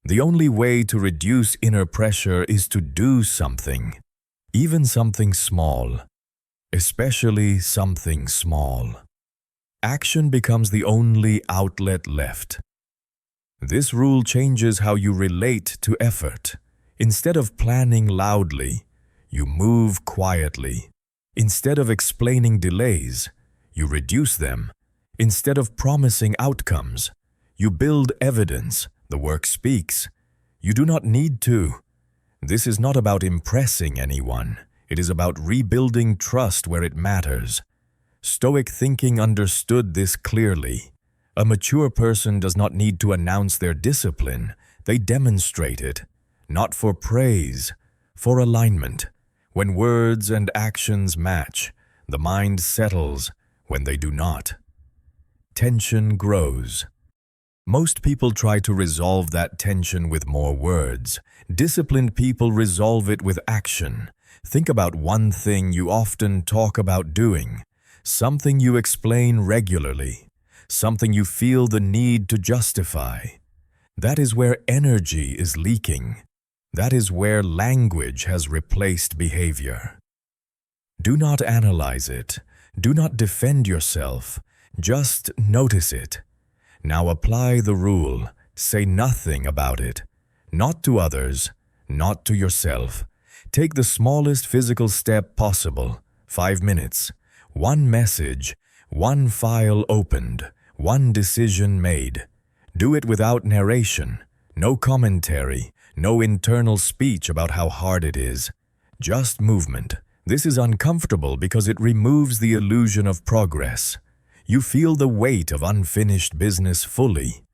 the only way to reduce inner pressure is to do something, even something small, especially something small. Action becomes the only outlet left. This rule changes how you relate to effort. Instead of planning loudly, you move quietly. Instead of explaining delays, you reduce them. Instead of promising outcomes, you build evidence. The work speaks. You do not need to. This is not about impressing anyone. It is about rebuilding trust where it matters. Stoic thinking understood this clearly. A mature person does not need to announce their discipline. They demonstrate it, not for praise, for alignment. When words and actions match, the mind settles. When they do not, tension grows. Most people try to resolve that tension with more words. Disciplined people resolve it with action. Think about one thing you often talk about doing, something you explain regularly, something you feel the need to justify. That is where energy is leaking. That is where language has replaced behavior. Do not analyze it. Do not defend yourself. Just notice it. Now apply the rule. Say nothing about it. Not to others, not to yourself. Take the smallest physical step possible. 5 minutes. One message. One file opened. One decision made. Do it without narration. No commentary. No internal speech about how hard it is. Just movement. This is uncomfortable because it removes the illusion of progress. You feel the weight of unfinished business fully.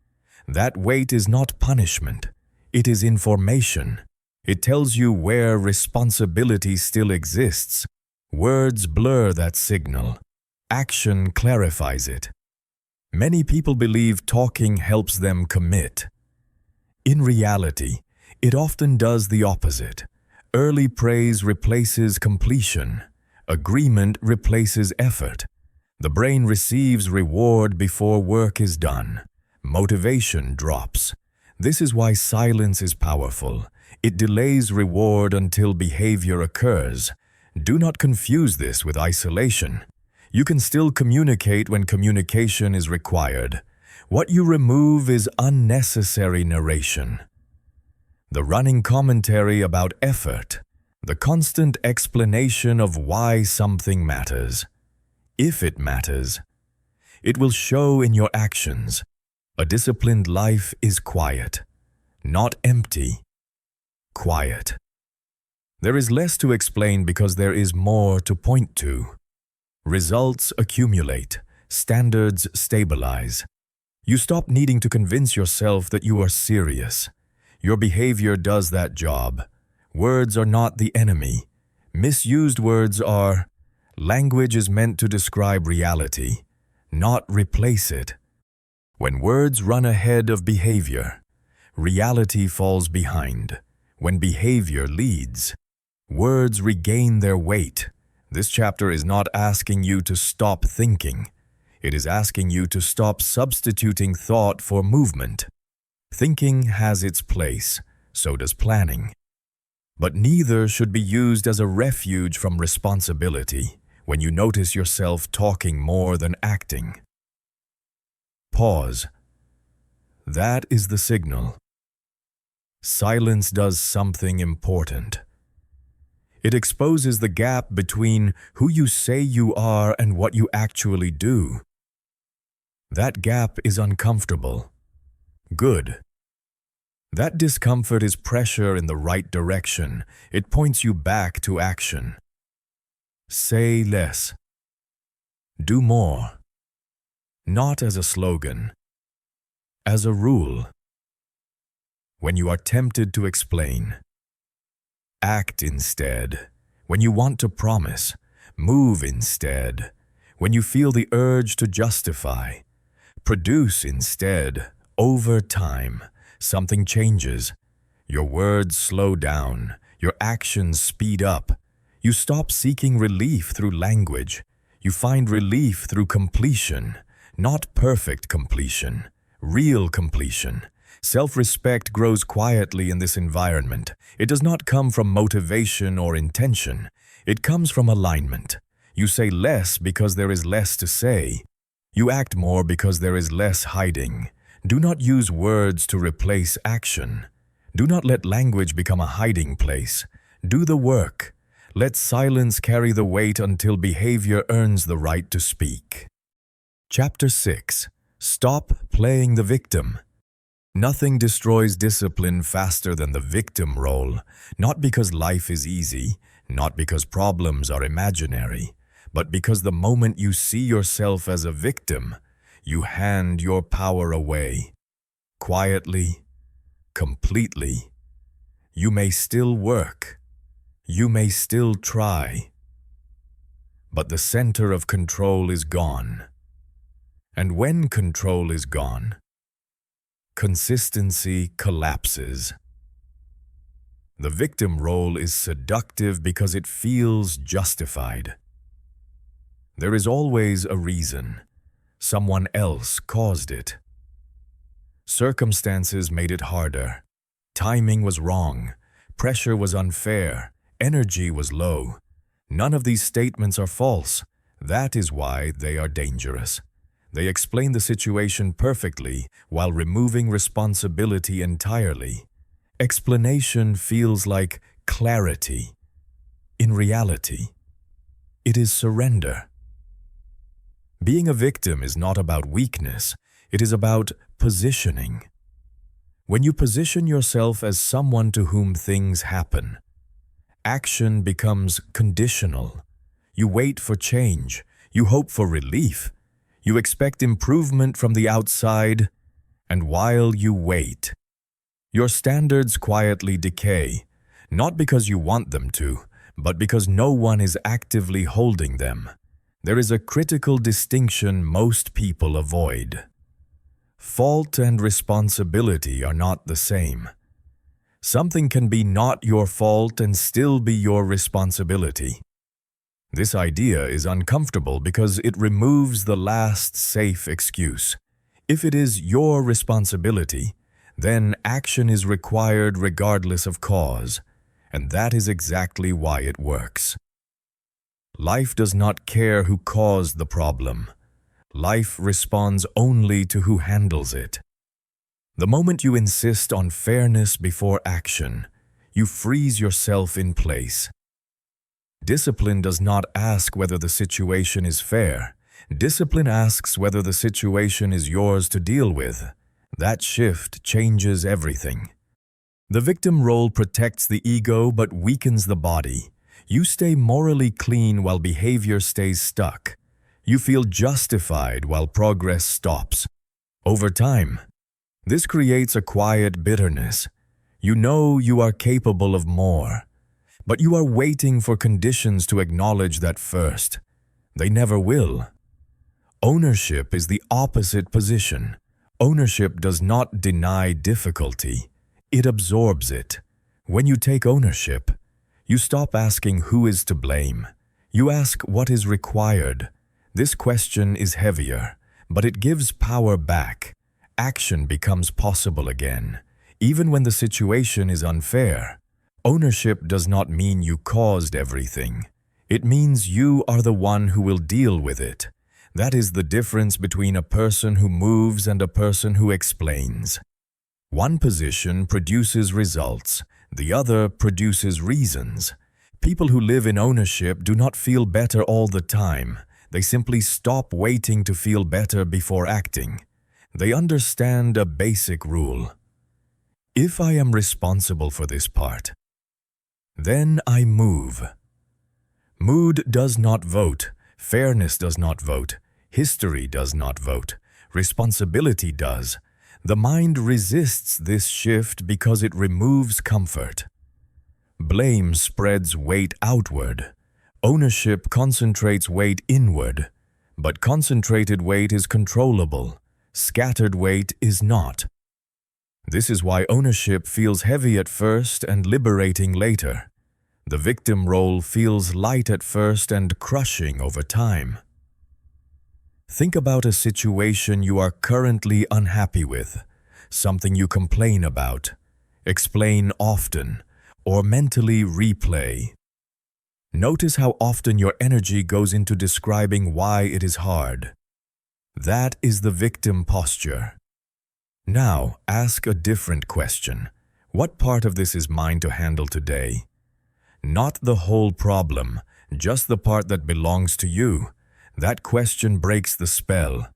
That weight is not punishment. It is information. It tells you where responsibility still exists. Words blur that signal. Action clarifies it. Many people believe talking helps them commit. In reality, it often does the opposite. Early praise replaces completion. Agreement replaces effort. The brain receives reward before work is done. Motivation drops. This is why silence is powerful. It delays reward until behavior occurs. Do not confuse this with isolation. You can still communicate when communication is required. What you remove is unnecessary narration. The running commentary about effort, the constant explanation of why something matters. If it matters, it will show in your actions. A disciplined life is quiet, not empty, quiet. There is less to explain because there is more to point to. Results accumulate, standards stabilize. You stop needing to convince yourself that you are serious. Your behavior does that job. Words are not the enemy. Misused words are. Language is meant to describe reality, not replace it. When words run ahead of behavior, reality falls behind. When behavior leads, words regain their weight. This chapter is not asking you to stop thinking. It is asking you to stop substituting thought for movement. Thinking has its place, so does planning. But neither should be used as a refuge from responsibility when you notice yourself talking more than acting. Pause. That is the signal. Silence does something important. It exposes the gap between who you say you are and what you actually do. That gap is uncomfortable. Good. That discomfort is pressure in the right direction. It points you back to action. Say less. Do more. Not as a slogan, as a rule. when you are tempted to explain. Act instead, when you want to promise. Move instead, when you feel the urge to justify. Produce instead. Over time, something changes. Your words slow down, your actions speed up. You stop seeking relief through language. You find relief through completion, not perfect completion, real completion. Self-respect grows quietly in this environment. It does not come from motivation or intention. It comes from alignment. You say less because there is less to say. You act more because there is less hiding. Do not use words to replace action. Do not let language become a hiding place. Do the work. Let silence carry the weight until behavior earns the right to speak. Chapter 6. Stop playing the victim. Nothing destroys discipline faster than the victim role, not because life is easy, not because problems are imaginary, but because the moment you see yourself as a victim, you hand your power away. Quietly, completely. You may still work. You may still try. But the center of control is gone. And when control is gone, consistency collapses. The victim role is seductive because it feels justified. There is always a reason. Someone else caused it. Circumstances made it harder. Timing was wrong. Pressure was unfair. Energy was low. None of these statements are false. That is why they are dangerous. They explain the situation perfectly while removing responsibility entirely. Explanation feels like clarity. In reality, it is surrender. Being a victim is not about weakness, it is about positioning. When you position yourself as someone to whom things happen, action becomes conditional. You wait for change, you hope for relief, you expect improvement from the outside, and while you wait, your standards quietly decay, not because you want them to, but because no one is actively holding them. There is a critical distinction most people avoid. Fault and responsibility are not the same. Something can be not your fault and still be your responsibility. This idea is uncomfortable because it removes the last safe excuse. If it is your responsibility, then action is required regardless of cause, and that is exactly why it works. Life does not care who caused the problem. Life responds only to who handles it. The moment you insist on fairness before action, you freeze yourself in place. Discipline does not ask whether the situation is fair. Discipline asks whether the situation is yours to deal with. That shift changes everything. The victim role protects the ego but weakens the body. You stay morally clean while behavior stays stuck. You feel justified while progress stops. Over time, this creates a quiet bitterness. You know you are capable of more, but you are waiting for conditions to acknowledge that first. They never will. Ownership is the opposite position. Ownership does not deny difficulty. It absorbs it. When you take ownership, you stop asking who is to blame. You ask what is required. This question is heavier, but it gives power back. Action becomes possible again, even when the situation is unfair. Ownership does not mean you caused everything. It means you are the one who will deal with it. That is the difference between a person who moves and a person who explains. One position produces results, the other produces reasons. People who live in ownership do not feel better all the time. They simply stop waiting to feel better before acting. They understand a basic rule. If I am responsible for this part, then I move. Mood does not vote. Fairness does not vote. History does not vote. Responsibility does. The mind resists this shift because it removes comfort. Blame spreads weight outward. Ownership concentrates weight inward. But concentrated weight is controllable. Scattered weight is not. This is why ownership feels heavy at first and liberating later. The victim role feels light at first and crushing over time. Think about a situation you are currently unhappy with, something you complain about, explain often, or mentally replay. Notice how often your energy goes into describing why it is hard. That is the victim posture. Now, ask a different question. What part of this is mine to handle today? Not the whole problem, just the part that belongs to you. That question breaks the spell.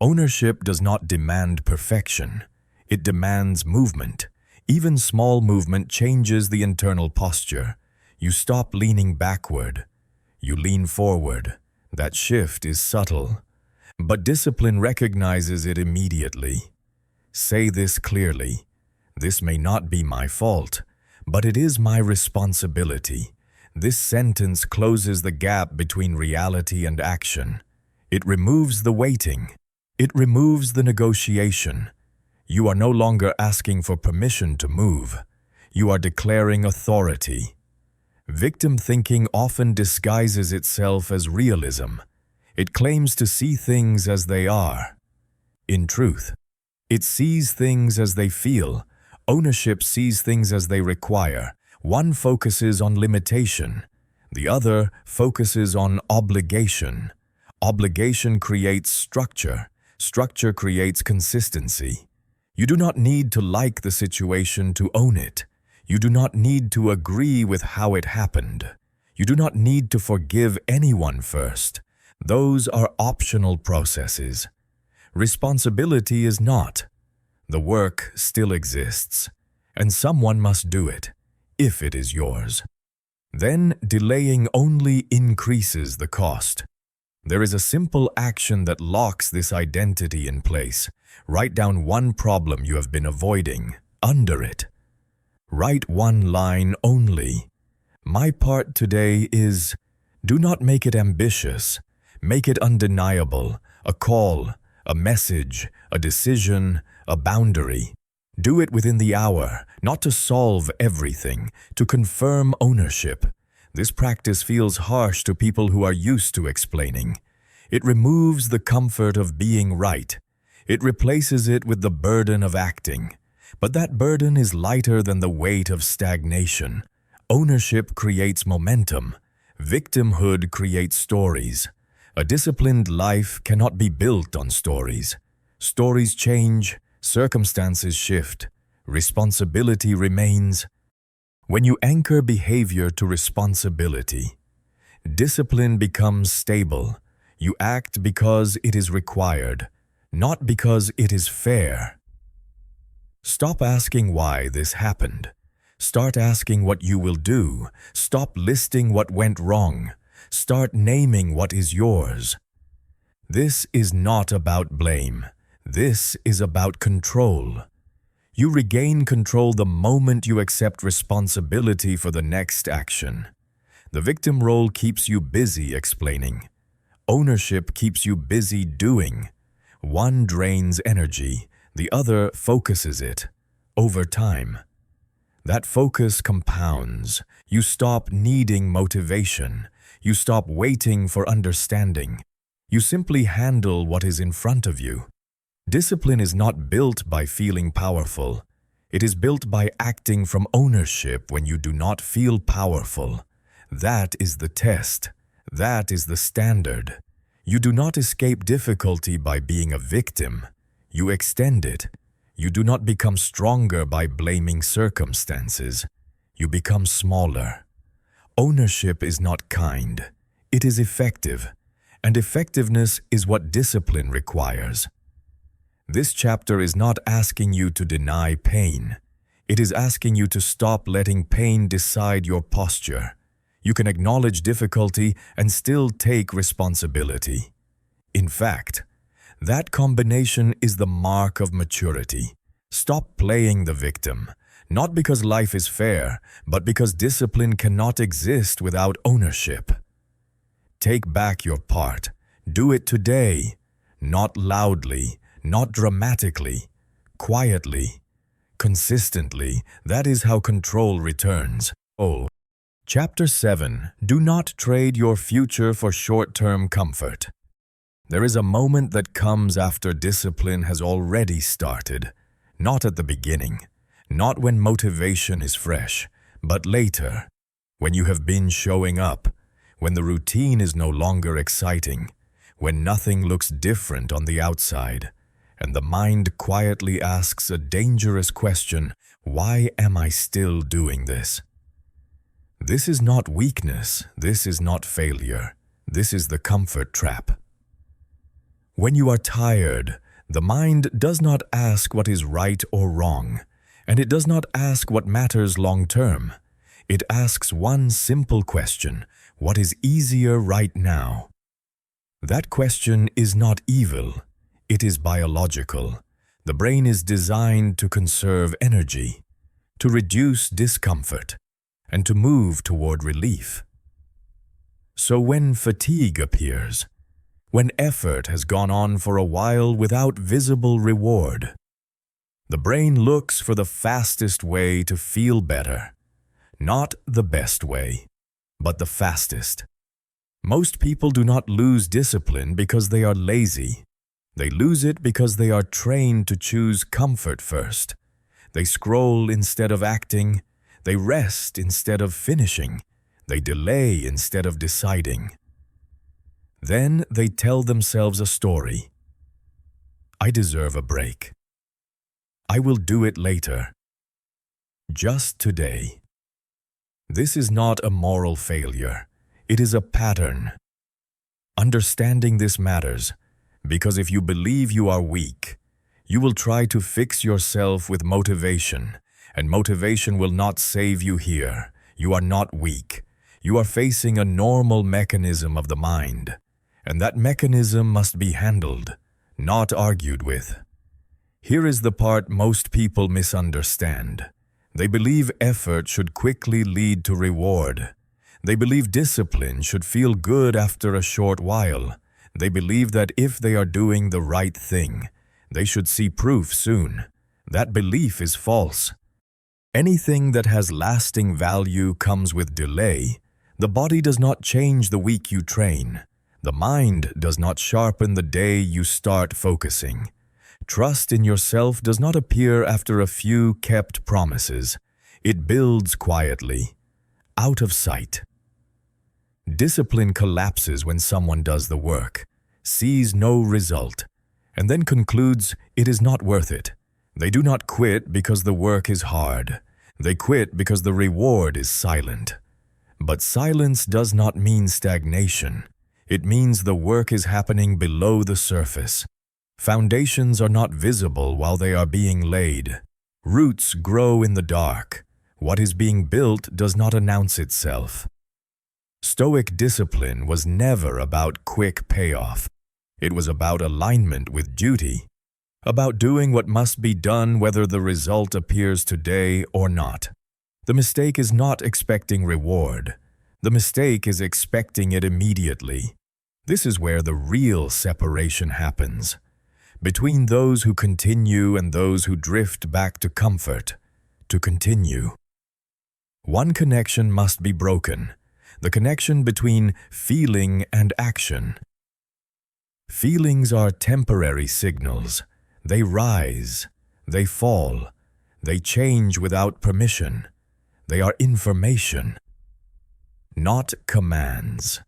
Ownership does not demand perfection. It demands movement. Even small movement changes the internal posture. You stop leaning backward. You lean forward. That shift is subtle. But discipline recognizes it immediately. Say this clearly. This may not be my fault, but it is my responsibility. This sentence closes the gap between reality and action. It removes the waiting. It removes the negotiation. You are no longer asking for permission to move. You are declaring authority. Victim thinking often disguises itself as realism. It claims to see things as they are. In truth, it sees things as they feel. Ownership sees things as they require. One focuses on limitation. The other focuses on obligation. Obligation creates structure. Structure creates consistency. You do not need to like the situation to own it. You do not need to agree with how it happened. You do not need to forgive anyone first. Those are optional processes. Responsibility is not. The work still exists, and someone must do it, if it is yours. Then delaying only increases the cost. There is a simple action that locks this identity in place. Write down one problem you have been avoiding, under it. Write one line only. My part today is, do not make it ambitious. Make it undeniable, a call, a message, a decision, a boundary. Do it within the hour, not to solve everything, to confirm ownership. This practice feels harsh to people who are used to explaining. It removes the comfort of being right. It replaces it with the burden of acting. But that burden is lighter than the weight of stagnation. Ownership creates momentum. Victimhood creates stories. A disciplined life cannot be built on stories. Stories change, circumstances shift, responsibility remains. When you anchor behavior to responsibility, discipline becomes stable. You act because it is required, not because it is fair. Stop asking why this happened. Start asking what you will do. Stop listing what went wrong. Start naming what is yours. This is not about blame. This is about control. You regain control the moment you accept responsibility for the next action. The victim role keeps you busy explaining. Ownership keeps you busy doing. One drains energy, the other focuses it. Over time, that focus compounds. You stop needing motivation. You stop waiting for understanding. You simply handle what is in front of you. Discipline is not built by feeling powerful. It is built by acting from ownership when you do not feel powerful. That is the test. That is the standard. You do not escape difficulty by being a victim. You extend it. You do not become stronger by blaming circumstances. You become smaller. Ownership is not kind. It is effective. And effectiveness is what discipline requires. This chapter is not asking you to deny pain. It is asking you to stop letting pain decide your posture. You can acknowledge difficulty and still take responsibility. In fact, That combination is the mark of maturity. Stop playing the victim, not because life is fair, but because discipline cannot exist without ownership. Take back your part. Do it today, not loudly, not dramatically, quietly, consistently. That is how control returns. Chapter 7. Do not trade your future for short-term comfort. There is a moment that comes after discipline has already started, not at the beginning, not when motivation is fresh, but later, when you have been showing up, when the routine is no longer exciting, when nothing looks different on the outside, and the mind quietly asks a dangerous question: why am I still doing this? This is not weakness, this is not failure, this is the comfort trap. When you are tired, the mind does not ask what is right or wrong, and it does not ask what matters long term. It asks one simple question: what is easier right now? That question is not evil, it is biological. The brain is designed to conserve energy, to reduce discomfort, and to move toward relief. So when fatigue appears, when effort has gone on for a while without visible reward, the brain looks for the fastest way to feel better. Not the best way, but the fastest. Most people do not lose discipline because they are lazy. They lose it because they are trained to choose comfort first. They scroll instead of acting. They rest instead of finishing. They delay instead of deciding. Then they tell themselves a story. I deserve a break. I will do it later. Just today. This is not a moral failure. It is a pattern. Understanding this matters, because if you believe you are weak, you will try to fix yourself with motivation, and motivation will not save you here. You are not weak. You are facing a normal mechanism of the mind, and that mechanism must be handled, not argued with. Here is the part most people misunderstand. They believe effort should quickly lead to reward. They believe discipline should feel good after a short while. They believe that if they are doing the right thing, they should see proof soon. That belief is false. Anything that has lasting value comes with delay. The body does not change the week you train. The mind does not sharpen the day you start focusing. Trust in yourself does not appear after a few kept promises. It builds quietly, out of sight. Discipline collapses when someone does the work, sees no result, and then concludes it is not worth it. They do not quit because the work is hard. They quit because the reward is silent. But silence does not mean stagnation. It means the work is happening below the surface. Foundations are not visible while they are being laid. Roots grow in the dark. What is being built does not announce itself. Stoic discipline was never about quick payoff. It was about alignment with duty, about doing what must be done whether the result appears today or not. The mistake is not expecting reward. The mistake is expecting it immediately. This is where the real separation happens, between those who continue and those who drift back to comfort, to continue. One connection must be broken, the connection between feeling and action. Feelings are temporary signals. They rise, they fall, they change without permission. They are information, not commands.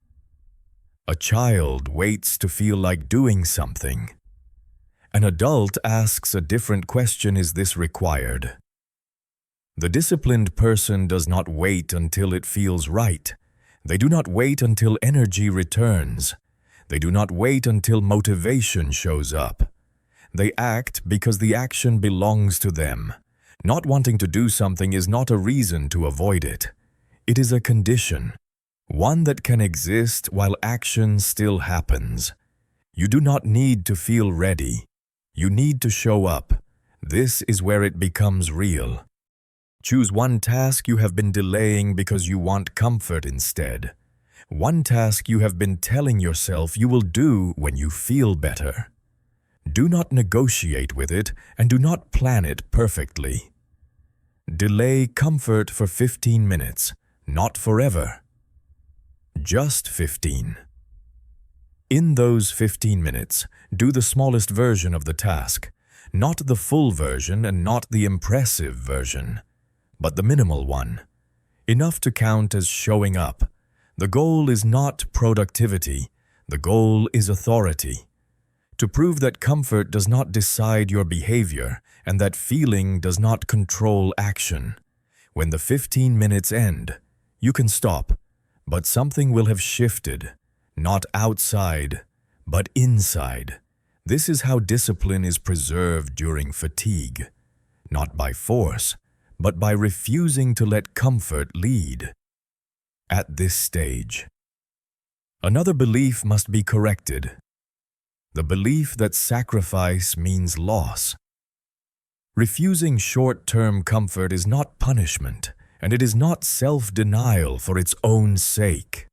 A child waits to feel like doing something. An adult asks a different question: is this required? The disciplined person does not wait until it feels right. They do not wait until energy returns. They do not wait until motivation shows up. They act because the action belongs to them. Not wanting to do something is not a reason to avoid it. It is a condition, one that can exist while action still happens. You do not need to feel ready. You need to show up. This is where it becomes real. Choose one task you have been delaying because you want comfort instead. One task you have been telling yourself you will do when you feel better. Do not negotiate with it and do not plan it perfectly. Delay comfort for 15 minutes, not forever. Just 15. In those 15 minutes, do the smallest version of the task, not the full version and not the impressive version, but the minimal one. Enough to count as showing up. The goal is not productivity, the goal is authority. To prove that comfort does not decide your behavior and that feeling does not control action. When the 15 minutes end, you can stop, but something will have shifted, not outside, but inside. This is how discipline is preserved during fatigue, not by force, but by refusing to let comfort lead. At this stage, another belief must be corrected. The belief that sacrifice means loss. Refusing short-term comfort is not punishment, and it is not self-denial for its own sake.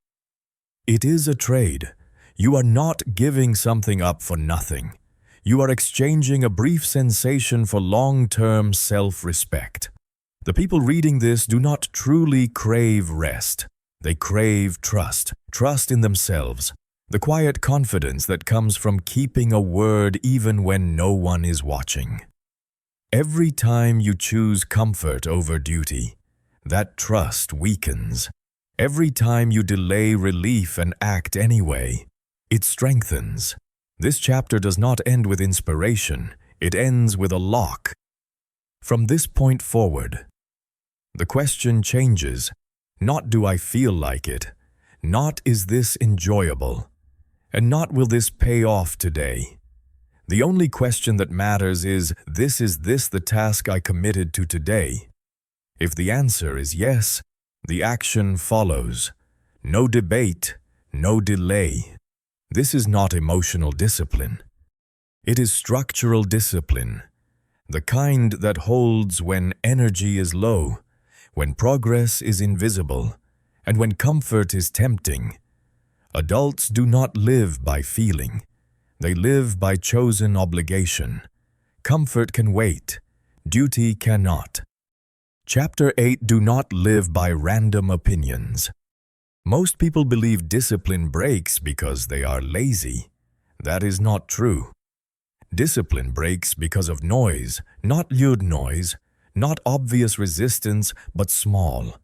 It is a trade. You are not giving something up for nothing. You are exchanging a brief sensation for long-term self-respect. The people reading this do not truly crave rest. They crave trust, trust in themselves, the quiet confidence that comes from keeping a word even when no one is watching. Every time you choose comfort over duty, that trust weakens. Every time you delay relief and act anyway, it strengthens. This chapter does not end with inspiration, it ends with a lock. From this point forward, the question changes. Not do I feel like it, not is this enjoyable, and not will this pay off today. The only question that matters is this the task I committed to today? If the answer is yes, the action follows. No debate, no delay. This is not emotional discipline. It is structural discipline, the kind that holds when energy is low, when progress is invisible, and when comfort is tempting. Adults do not live by feeling. They live by chosen obligation. Comfort can wait. Duty cannot. Chapter 8. Do not live by random opinions. Most people believe discipline breaks because they are lazy. That is not true. Discipline breaks because of noise, not loud noise, not obvious resistance, but small,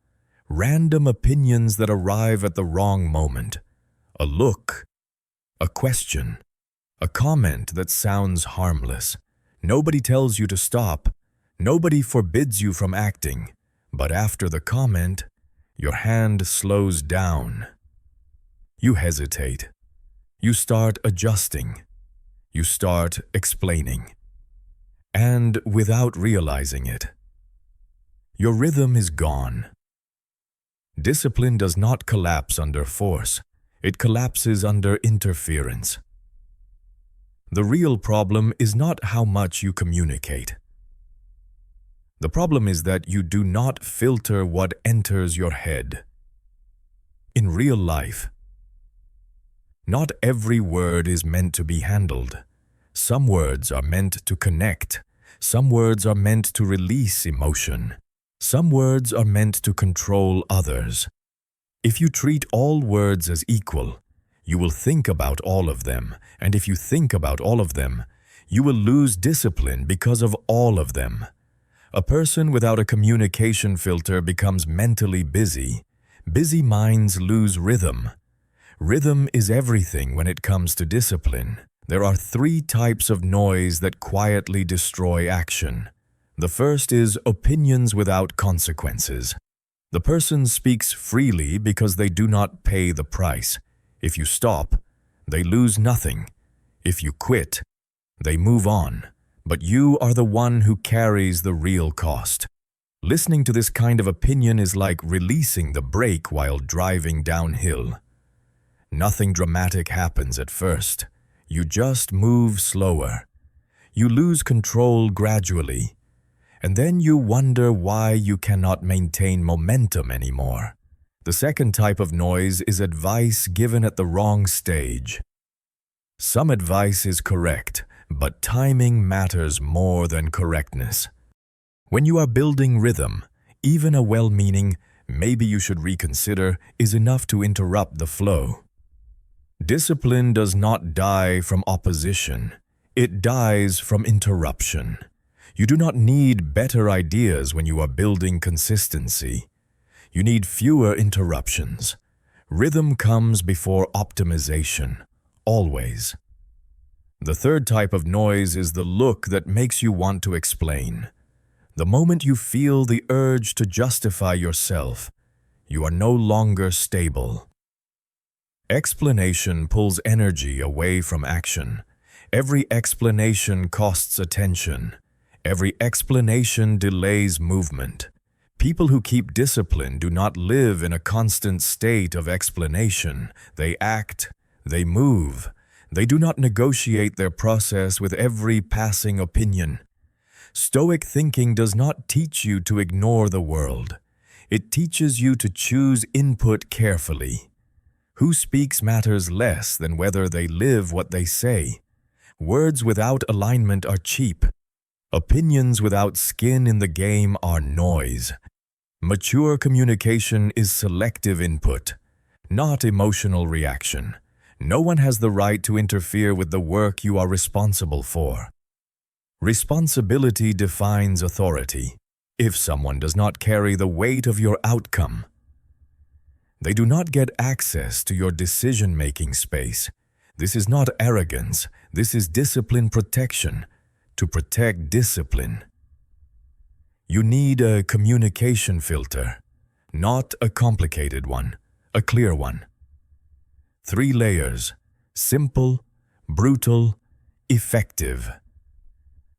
random opinions that arrive at the wrong moment. A look, a question, a comment that sounds harmless. Nobody tells you to stop. Nobody forbids you from acting. But after the comment, your hand slows down. You hesitate. You start adjusting. You start explaining. And without realizing it, your rhythm is gone. Discipline does not collapse under force. It collapses under interference. The real problem is not how much you communicate. The problem is that you do not filter what enters your head. In real life, not every word is meant to be handled. Some words are meant to connect. Some words are meant to release emotion. Some words are meant to control others. If you treat all words as equal, you will think about all of them, and if you think about all of them, you will lose discipline because of all of them. A person without a communication filter becomes mentally busy. Busy minds lose rhythm. Rhythm is everything when it comes to discipline. There are 3 types of noise that quietly destroy action. The first is opinions without consequences. The person speaks freely because they do not pay the price. If you stop, they lose nothing. If you quit, they move on. But you are the one who carries the real cost. Listening to this kind of opinion is like releasing the brake while driving downhill. Nothing dramatic happens at first. You just move slower. You lose control gradually, and then you wonder why you cannot maintain momentum anymore. The second type of noise is advice given at the wrong stage. Some advice is correct, but timing matters more than correctness. When you are building rhythm, even a well-meaning, maybe you should reconsider, is enough to interrupt the flow. Discipline does not die from opposition. It dies from interruption. You do not need better ideas when you are building consistency. You need fewer interruptions. Rhythm comes before optimization, always. The third type of noise is the look that makes you want to explain. The moment you feel the urge to justify yourself, you are no longer stable. Explanation pulls energy away from action. Every explanation costs attention. Every explanation delays movement. People who keep discipline do not live in a constant state of explanation. They act, they move. They do not negotiate their process with every passing opinion. Stoic thinking does not teach you to ignore the world. It teaches you to choose input carefully. Who speaks matters less than whether they live what they say. Words without alignment are cheap. Opinions without skin in the game are noise. Mature communication is selective input, not emotional reaction. No one has the right to interfere with the work you are responsible for. Responsibility defines authority. If someone does not carry the weight of your outcome, they do not get access to your decision-making space. This is not arrogance. This is discipline protection. To protect discipline, you need a communication filter, not a complicated one, a clear one. 3 layers: simple, brutal, effective.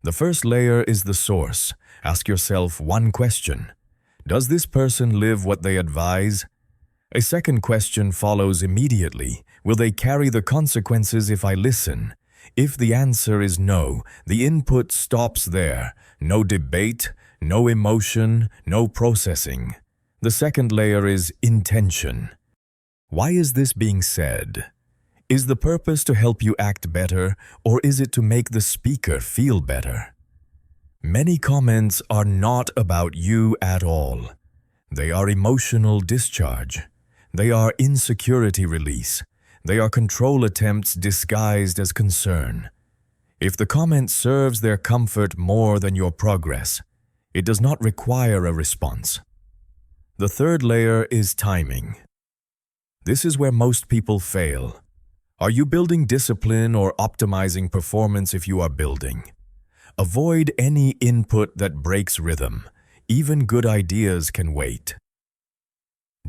The first layer is the source. Ask yourself one question. Does this person live what they advise? A second question follows immediately. Will they carry the consequences if I listen? If the answer is no, the input stops there. No debate, no emotion, no processing. The second layer is intention. Why is this being said? Is the purpose to help you act better, or is it to make the speaker feel better? Many comments are not about you at all. They are emotional discharge. They are insecurity release. They are control attempts disguised as concern. If the comment serves their comfort more than your progress, it does not require a response. The third layer is timing. This is where most people fail. Are you building discipline or optimizing performance if you are building? Avoid any input that breaks rhythm. Even good ideas can wait.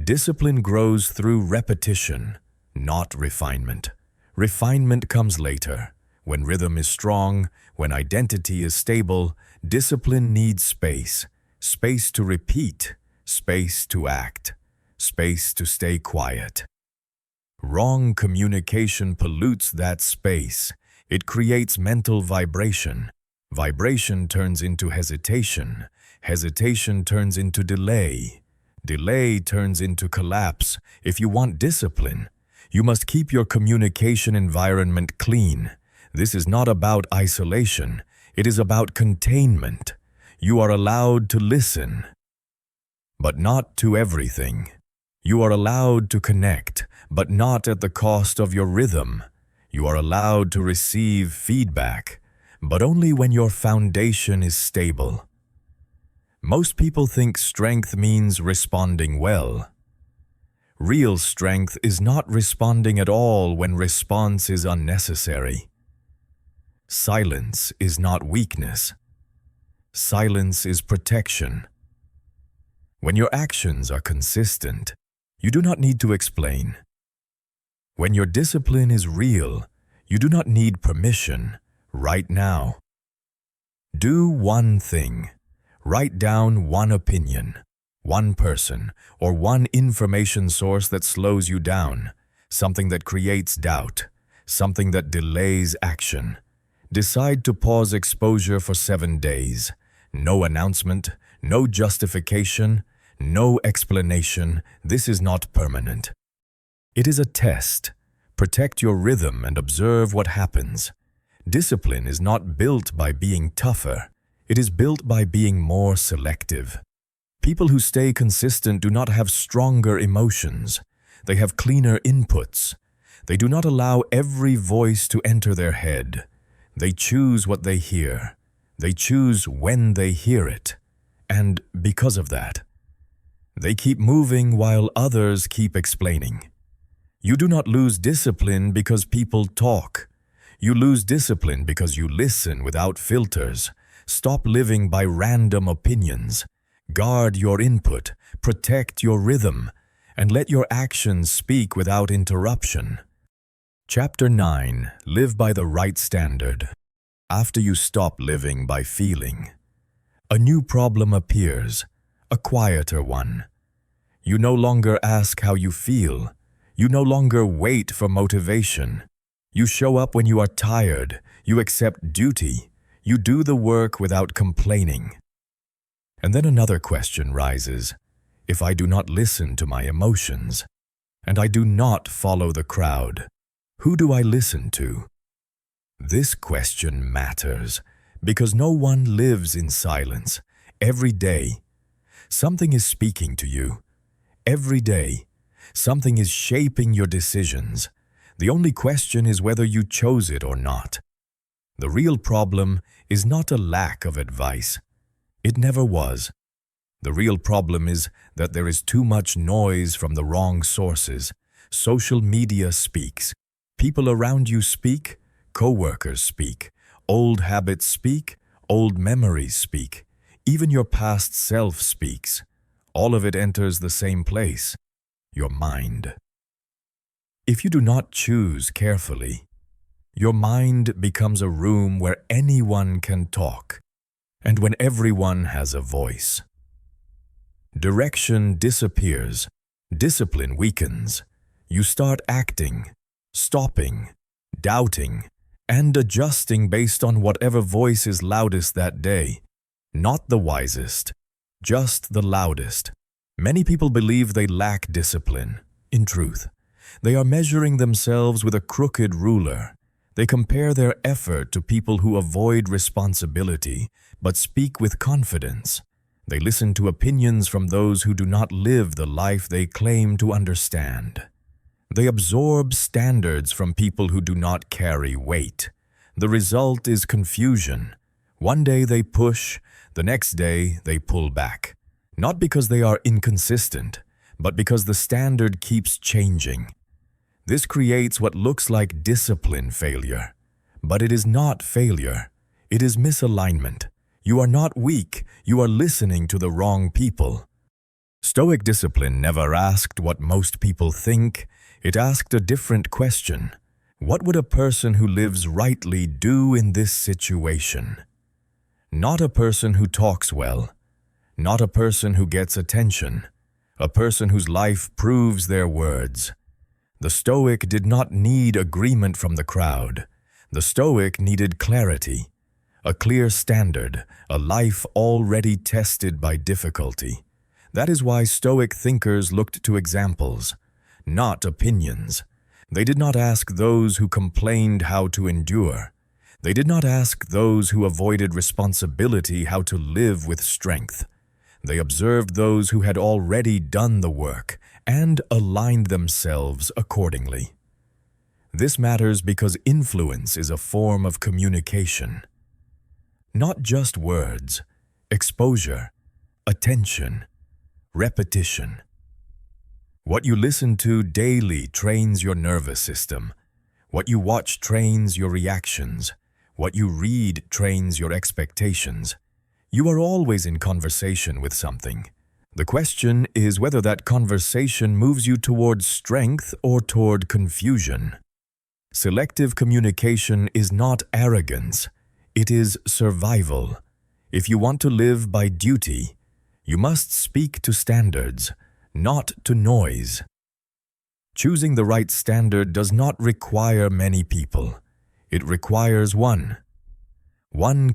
Discipline grows through repetition, not refinement. Refinement comes later. When rhythm is strong, when identity is stable, discipline needs space. Space to repeat, space to act, space to stay quiet. Wrong communication pollutes that space. It creates mental vibration. Vibration turns into hesitation. Hesitation turns into delay. Delay turns into collapse. If you want discipline, you must keep your communication environment clean. This is not about isolation. It is about containment. You are allowed to listen, but not to everything. You are allowed to connect, but not at the cost of your rhythm. You are allowed to receive feedback, but only when your foundation is stable. Most people think strength means responding well. Real strength is not responding at all when response is unnecessary. Silence is not weakness. Silence is protection. When your actions are consistent, you do not need to explain. When your discipline is real, you do not need permission right now. Do one thing. Write down one opinion, one person, or one information source that slows you down, something that creates doubt, something that delays action. Decide to pause exposure for 7 days. No announcement, no justification, no explanation. This is not permanent. It is a test. Protect your rhythm and observe what happens. Discipline is not built by being tougher. It is built by being more selective. People who stay consistent do not have stronger emotions. They have cleaner inputs. They do not allow every voice to enter their head. They choose what they hear. They choose when they hear it. And because of that, they keep moving while others keep explaining. You do not lose discipline because people talk. You lose discipline because you listen without filters. Stop living by random opinions. Guard your input, protect your rhythm, and let your actions speak without interruption. Chapter 9. Live by the right standard. After you stop living by feeling, a new problem appears, a quieter one. You no longer ask how you feel. You no longer wait for motivation. You show up when you are tired. You accept duty. You do the work without complaining. And then another question rises. If I do not listen to my emotions, and I do not follow the crowd, who do I listen to? This question matters because no one lives in silence. Every day, something is speaking to you. Every day, something is shaping your decisions. The only question is whether you chose it or not. The real problem is not a lack of advice. It never was. The real problem is that there is too much noise from the wrong sources. Social media speaks. People around you speak. Co-workers speak. Old habits speak. Old memories speak. Even your past self speaks. All of it enters the same place, your mind. If you do not choose carefully, your mind becomes a room where anyone can talk, and when everyone has a voice. Direction disappears, discipline weakens. You start acting, stopping, doubting, and adjusting based on whatever voice is loudest that day. Not the wisest, just the loudest. Many people believe they lack discipline. In truth, they are measuring themselves with a crooked ruler. They compare their effort to people who avoid responsibility but speak with confidence. They listen to opinions from those who do not live the life they claim to understand. They absorb standards from people who do not carry weight. The result is confusion. One day they push, the next day they pull back. Not because they are inconsistent, but because the standard keeps changing. This creates what looks like discipline failure. But it is not failure. It is misalignment. You are not weak. You are listening to the wrong people. Stoic discipline never asked what most people think. It asked a different question. What would a person who lives rightly do in this situation? Not a person who talks well. Not a person who gets attention. A person whose life proves their words. The Stoic did not need agreement from the crowd. The Stoic needed clarity, a clear standard, a life already tested by difficulty. That is why Stoic thinkers looked to examples, not opinions. They did not ask those who complained how to endure. They did not ask those who avoided responsibility how to live with strength. They observed those who had already done the work and aligned themselves accordingly. This matters because influence is a form of communication. Not just words, exposure, attention, repetition. What you listen to daily trains your nervous system. What you watch trains your reactions. What you read trains your expectations. You are always in conversation with something. The question is whether that conversation moves you towards strength or toward confusion. Selective communication is not arrogance. It is survival. If you want to live by duty, you must speak to standards, not to noise. Choosing the right standard does not require many people. It requires one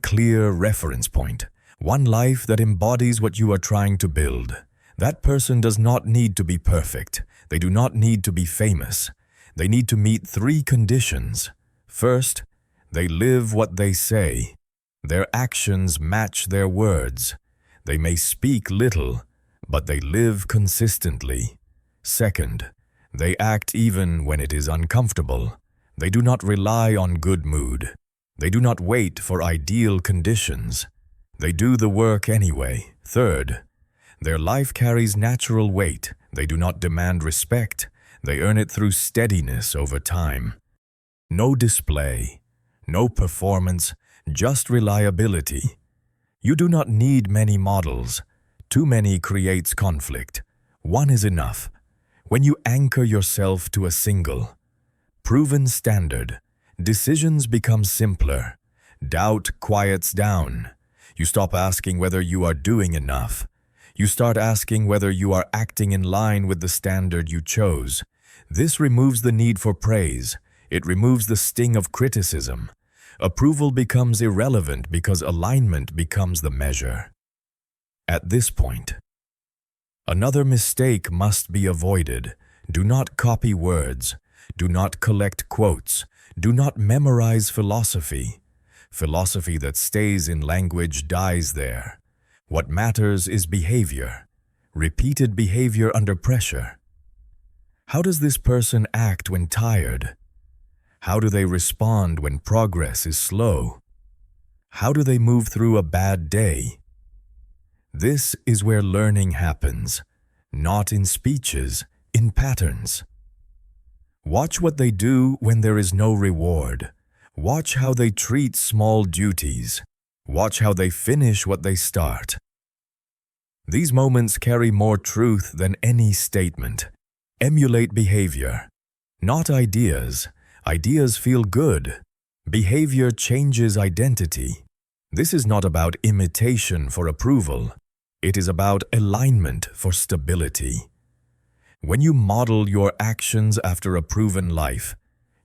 clear reference point, one life that embodies what you are trying to build. That person does not need to be perfect. They do not need to be famous. They need to meet 3 conditions. First, they live what they say. Their actions match their words. They may speak little, but they live consistently. Second, they act even when it is uncomfortable. They do not rely on good mood. They do not wait for ideal conditions. They do the work anyway. Third, their life carries natural weight. They do not demand respect. They earn it through steadiness over time. No display, no performance, just reliability. You do not need many models. Too many creates conflict. One is enough. When you anchor yourself to a single, proven standard, decisions become simpler. Doubt quiets down. You stop asking whether you are doing enough. You start asking whether you are acting in line with the standard you chose. This removes the need for praise. It removes the sting of criticism. Approval becomes irrelevant because alignment becomes the measure. At this point, another mistake must be avoided. Do not copy words. Do not collect quotes. Do not memorize philosophy. Philosophy that stays in language dies there. What matters is behavior. Repeated behavior under pressure. How does this person act when tired? How do they respond when progress is slow? How do they move through a bad day? This is where learning happens, not in speeches, in patterns. Watch what they do when there is no reward. Watch how they treat small duties. Watch how they finish what they start. These moments carry more truth than any statement. Emulate behavior, not ideas. Ideas feel good. Behavior changes identity. This is not about imitation for approval. It is about alignment for stability. When you model your actions after a proven life,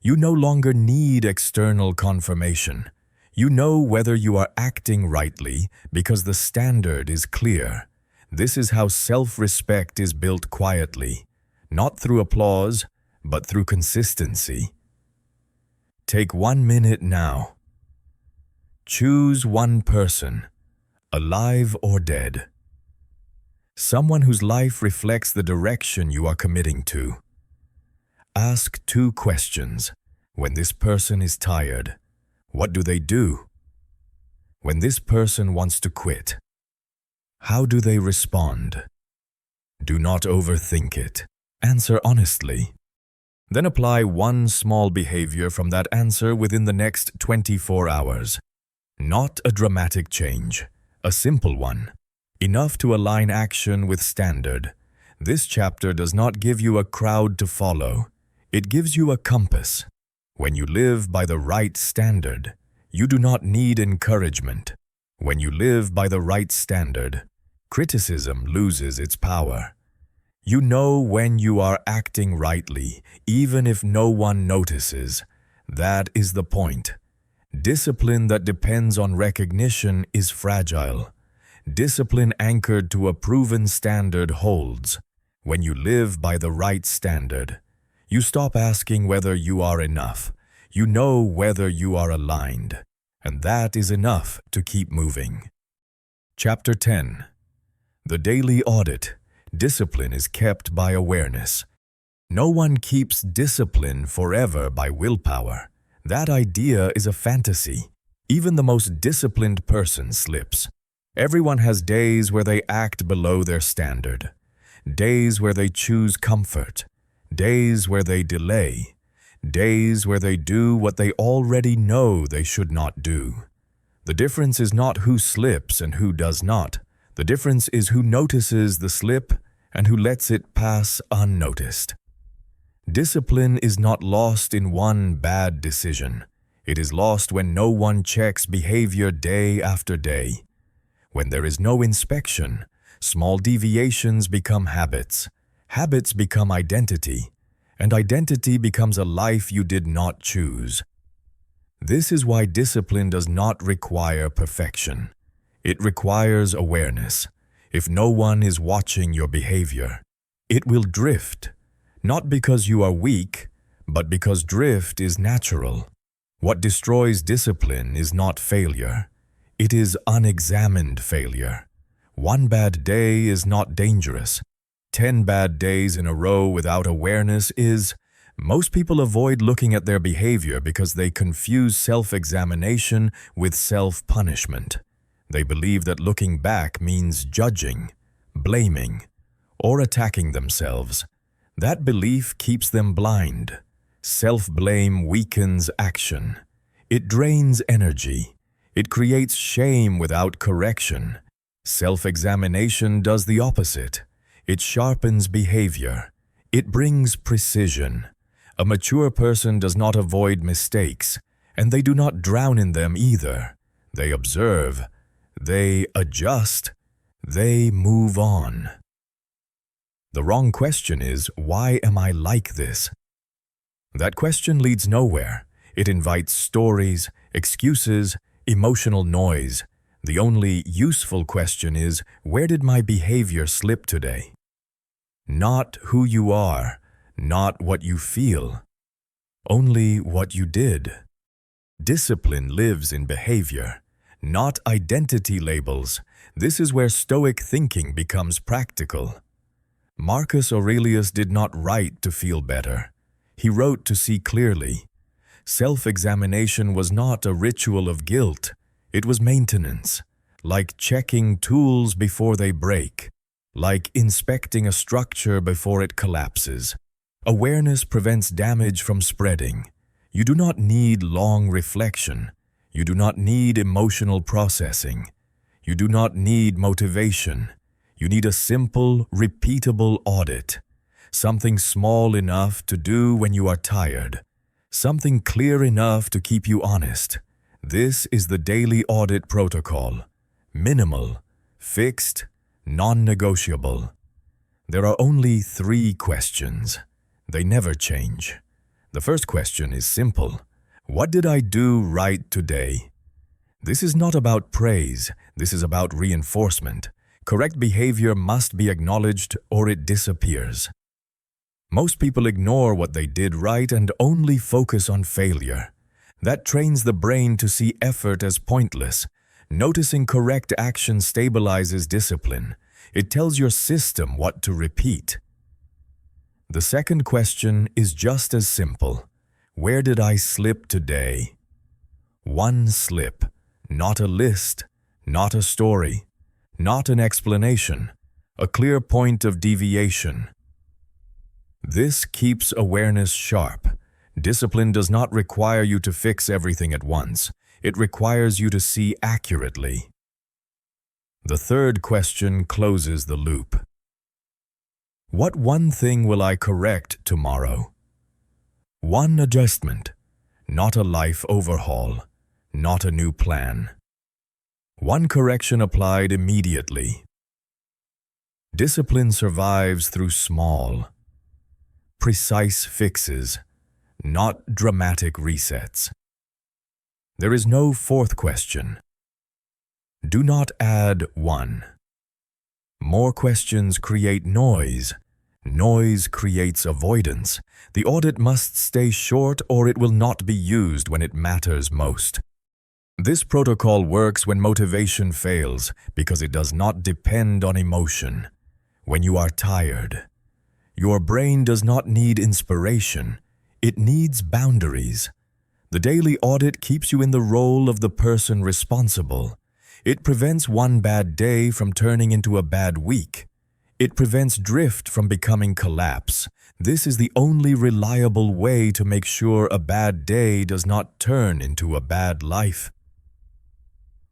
you no longer need external confirmation. You know whether you are acting rightly because the standard is clear. This is how self-respect is built quietly, not through applause, but through consistency. Take 1 minute now. Choose one person, alive or dead. Someone whose life reflects the direction you are committing to. Ask 2 questions. When this person is tired, what do they do? When this person wants to quit, how do they respond? Do not overthink it. Answer honestly. Then apply one small behavior from that answer within the next 24 hours. Not a dramatic change, a simple one. Enough to align action with standard. This chapter does not give you a crowd to follow. It gives you a compass. When you live by the right standard, you do not need encouragement. When you live by the right standard, criticism loses its power. You know when you are acting rightly, even if no one notices. That is the point. Discipline that depends on recognition is fragile. Discipline anchored to a proven standard holds. When you live by the right standard, you stop asking whether you are enough. You know whether you are aligned. And that is enough to keep moving. Chapter 10. The Daily Audit. Discipline is kept by awareness. No one keeps discipline forever by willpower. That idea is a fantasy. Even the most disciplined person slips. Everyone has days where they act below their standard. Days where they choose comfort. Days where they delay. Days where they do what they already know they should not do. The difference is not who slips and who does not. The difference is who notices the slip and who lets it pass unnoticed. Discipline is not lost in one bad decision. It is lost when no one checks behavior day after day. When there is no inspection, small deviations become habits. Habits become identity. and identity becomes a life you did not choose. This is why discipline does not require perfection. It requires awareness. If no one is watching your behavior, it will drift, not because you are weak, but because drift is natural. What destroys discipline is not failure. It is unexamined failure. One bad day is not dangerous. 10 bad days in a row without awareness is. Most people avoid looking at their behavior because they confuse self-examination with self-punishment. They believe that looking back means judging, blaming, or attacking themselves. That belief keeps them blind. Self-blame weakens action. It drains energy. It creates shame without correction. Self-examination does the opposite. It sharpens behavior. It brings precision. A mature person does not avoid mistakes, and they do not drown in them either. They observe. They adjust. They move on. The wrong question is, why am I like this? That question leads nowhere. It invites stories, excuses, emotional noise. The only useful question is, where did my behavior slip today? Not who you are, not what you feel, only what you did. Discipline lives in behavior, not identity labels. This is where Stoic thinking becomes practical. Marcus Aurelius did not write to feel better. He wrote to see clearly. Self-examination was not a ritual of guilt. It was maintenance, like checking tools before they break, like inspecting a structure before it collapses. Awareness prevents damage from spreading. You do not need long reflection. You do not need emotional processing. You do not need motivation. You need a simple, repeatable audit. Something small enough to do when you are tired. Something clear enough to keep you honest. This is the daily audit protocol. Minimal, fixed, non-negotiable. There are only 3 questions. They never change. The first question is simple. What did I do right today? This is not about praise. This is about reinforcement. Correct behavior must be acknowledged or it disappears. Most people ignore what they did right and only focus on failure. That trains the brain to see effort as pointless. Noticing correct action stabilizes discipline. It tells your system what to repeat. The second question is just as simple. Where did I slip today? One slip, not a list, not a story, not an explanation, a clear point of deviation. This keeps awareness sharp. Discipline does not require you to fix everything at once. It requires you to see accurately. The third question closes the loop. What one thing will I correct tomorrow? One adjustment, not a life overhaul, not a new plan. One correction applied immediately. Discipline survives through small, precise fixes, not dramatic resets. There is no fourth question. Do not add one. More questions create noise. Noise creates avoidance. The audit must stay short or it will not be used when it matters most. This protocol works when motivation fails because it does not depend on emotion. When you are tired, your brain does not need inspiration. It needs boundaries. The daily audit keeps you in the role of the person responsible. It prevents one bad day from turning into a bad week. It prevents drift from becoming collapse. This is the only reliable way to make sure a bad day does not turn into a bad life.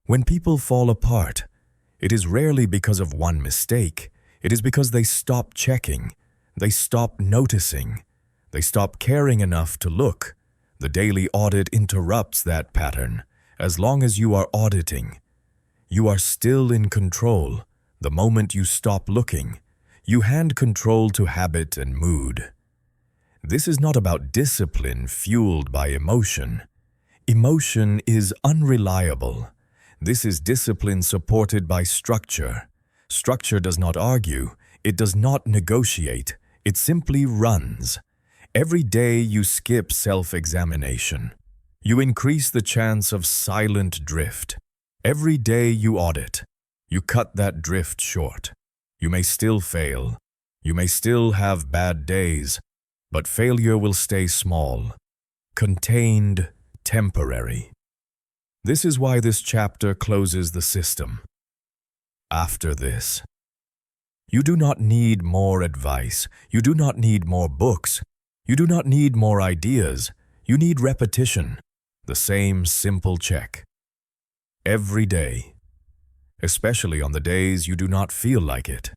When people fall apart, it is rarely because of one mistake. It is because they stop checking. They stop noticing. They stop caring enough to look. The daily audit interrupts that pattern. As long as you are auditing, you are still in control. The moment you stop looking, you hand control to habit and mood. This is not about discipline fueled by emotion. Emotion is unreliable. This is discipline supported by structure. Structure does not argue. It does not negotiate. It simply runs. Every day you skip self-examination. You increase the chance of silent drift. Every day you audit. You cut that drift short. You may still fail. You may still have bad days, but failure will stay small, contained, temporary. This is why this chapter closes the system. After this, you do not need more advice. You do not need more books. You do not need more ideas. You need repetition, the same simple check. Every day, especially on the days you do not feel like it.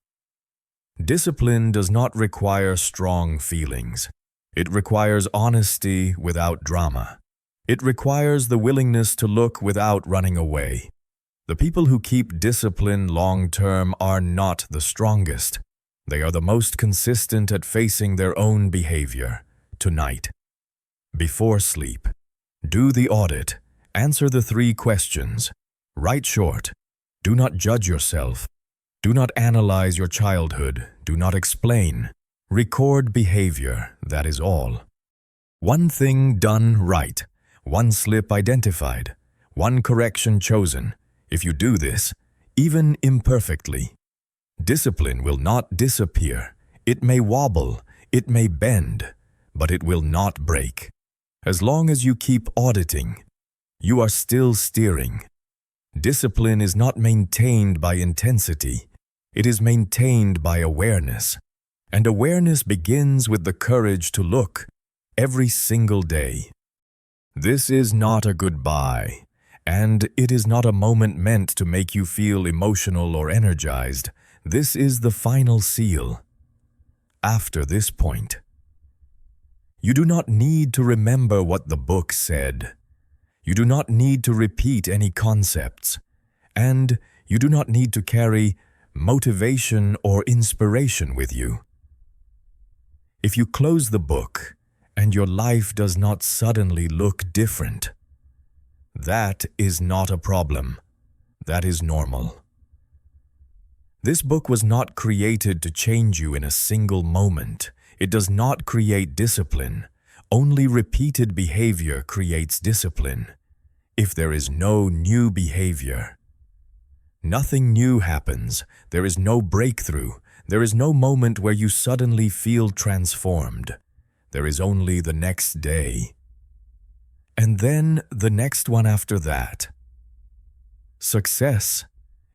Discipline does not require strong feelings. It requires honesty without drama. It requires the willingness to look without running away. The people who keep discipline long-term are not the strongest. They are the most consistent at facing their own behavior. Tonight, before sleep, do the audit. Answer the 3 questions. Write short. Do not judge yourself. Do not analyze your childhood. Do not explain. Record behavior, that is all. One thing done right. One slip identified. One correction chosen. If you do this, even imperfectly, discipline will not disappear. It may wobble, it may bend, but it will not break. As long as you keep auditing, you are still steering. Discipline is not maintained by intensity. It is maintained by awareness. And awareness begins with the courage to look every single day. This is not a goodbye, and it is not a moment meant to make you feel emotional or energized. This is the final seal. After this point, you do not need to remember what the book said. You do not need to repeat any concepts, and you do not need to carry motivation or inspiration with you. If you close the book and your life does not suddenly look different, that is not a problem. That is normal. This book was not created to change you in a single moment. It does not create discipline. Only repeated behavior creates discipline. If there is no new behavior, nothing new happens. There is no breakthrough. There is no moment where you suddenly feel transformed. There is only the next day. And then the next one after that. Success,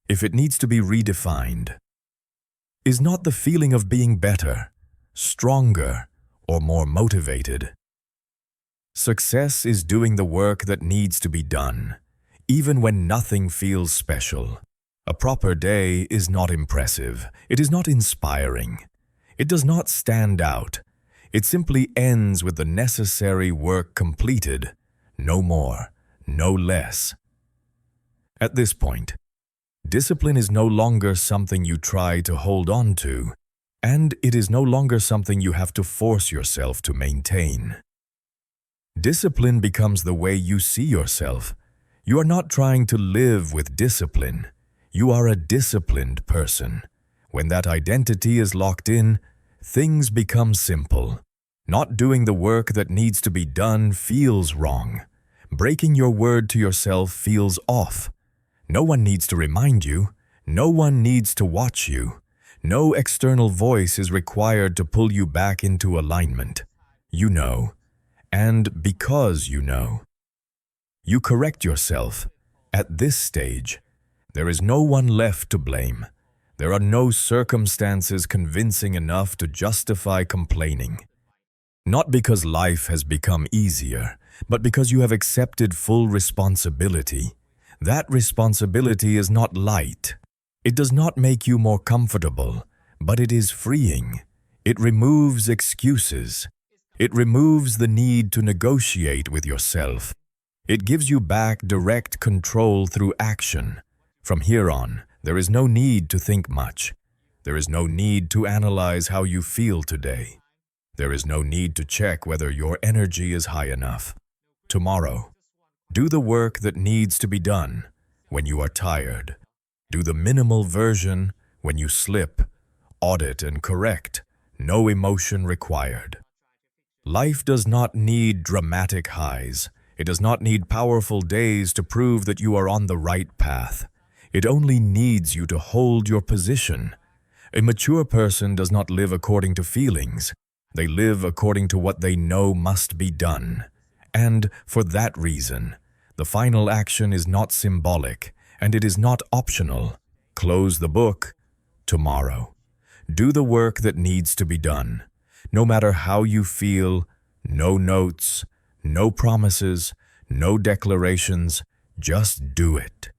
if it needs to be redefined, is not the feeling of being better, stronger, or more motivated. Success is doing the work that needs to be done, even when nothing feels special. A proper day is not impressive. It is not inspiring. It does not stand out. It simply ends with the necessary work completed. No more, no less. At this point, discipline is no longer something you try to hold on to, and it is no longer something you have to force yourself to maintain. Discipline becomes the way you see yourself. You are not trying to live with discipline. You are a disciplined person. When that identity is locked in, things become simple. Not doing the work that needs to be done feels wrong. Breaking your word to yourself feels off. No one needs to remind you. No one needs to watch you. No external voice is required to pull you back into alignment. You know, and because you know, you correct yourself. At this stage, there is no one left to blame. There are no circumstances convincing enough to justify complaining. Not because life has become easier, but because you have accepted full responsibility. That responsibility is not light. It does not make you more comfortable, but it is freeing. It removes excuses. It removes the need to negotiate with yourself. It gives you back direct control through action. From here on, there is no need to think much. There is no need to analyze how you feel today. There is no need to check whether your energy is high enough. Tomorrow, do the work that needs to be done when you are tired. Do the minimal version when you slip. Audit and correct. No emotion required. Life does not need dramatic highs. It does not need powerful days to prove that you are on the right path. It only needs you to hold your position. A mature person does not live according to feelings. They live according to what they know must be done. And for that reason, the final action is not symbolic, and it is not optional. Close the book tomorrow. Do the work that needs to be done. No matter how you feel, no notes, no promises, no declarations, just do it.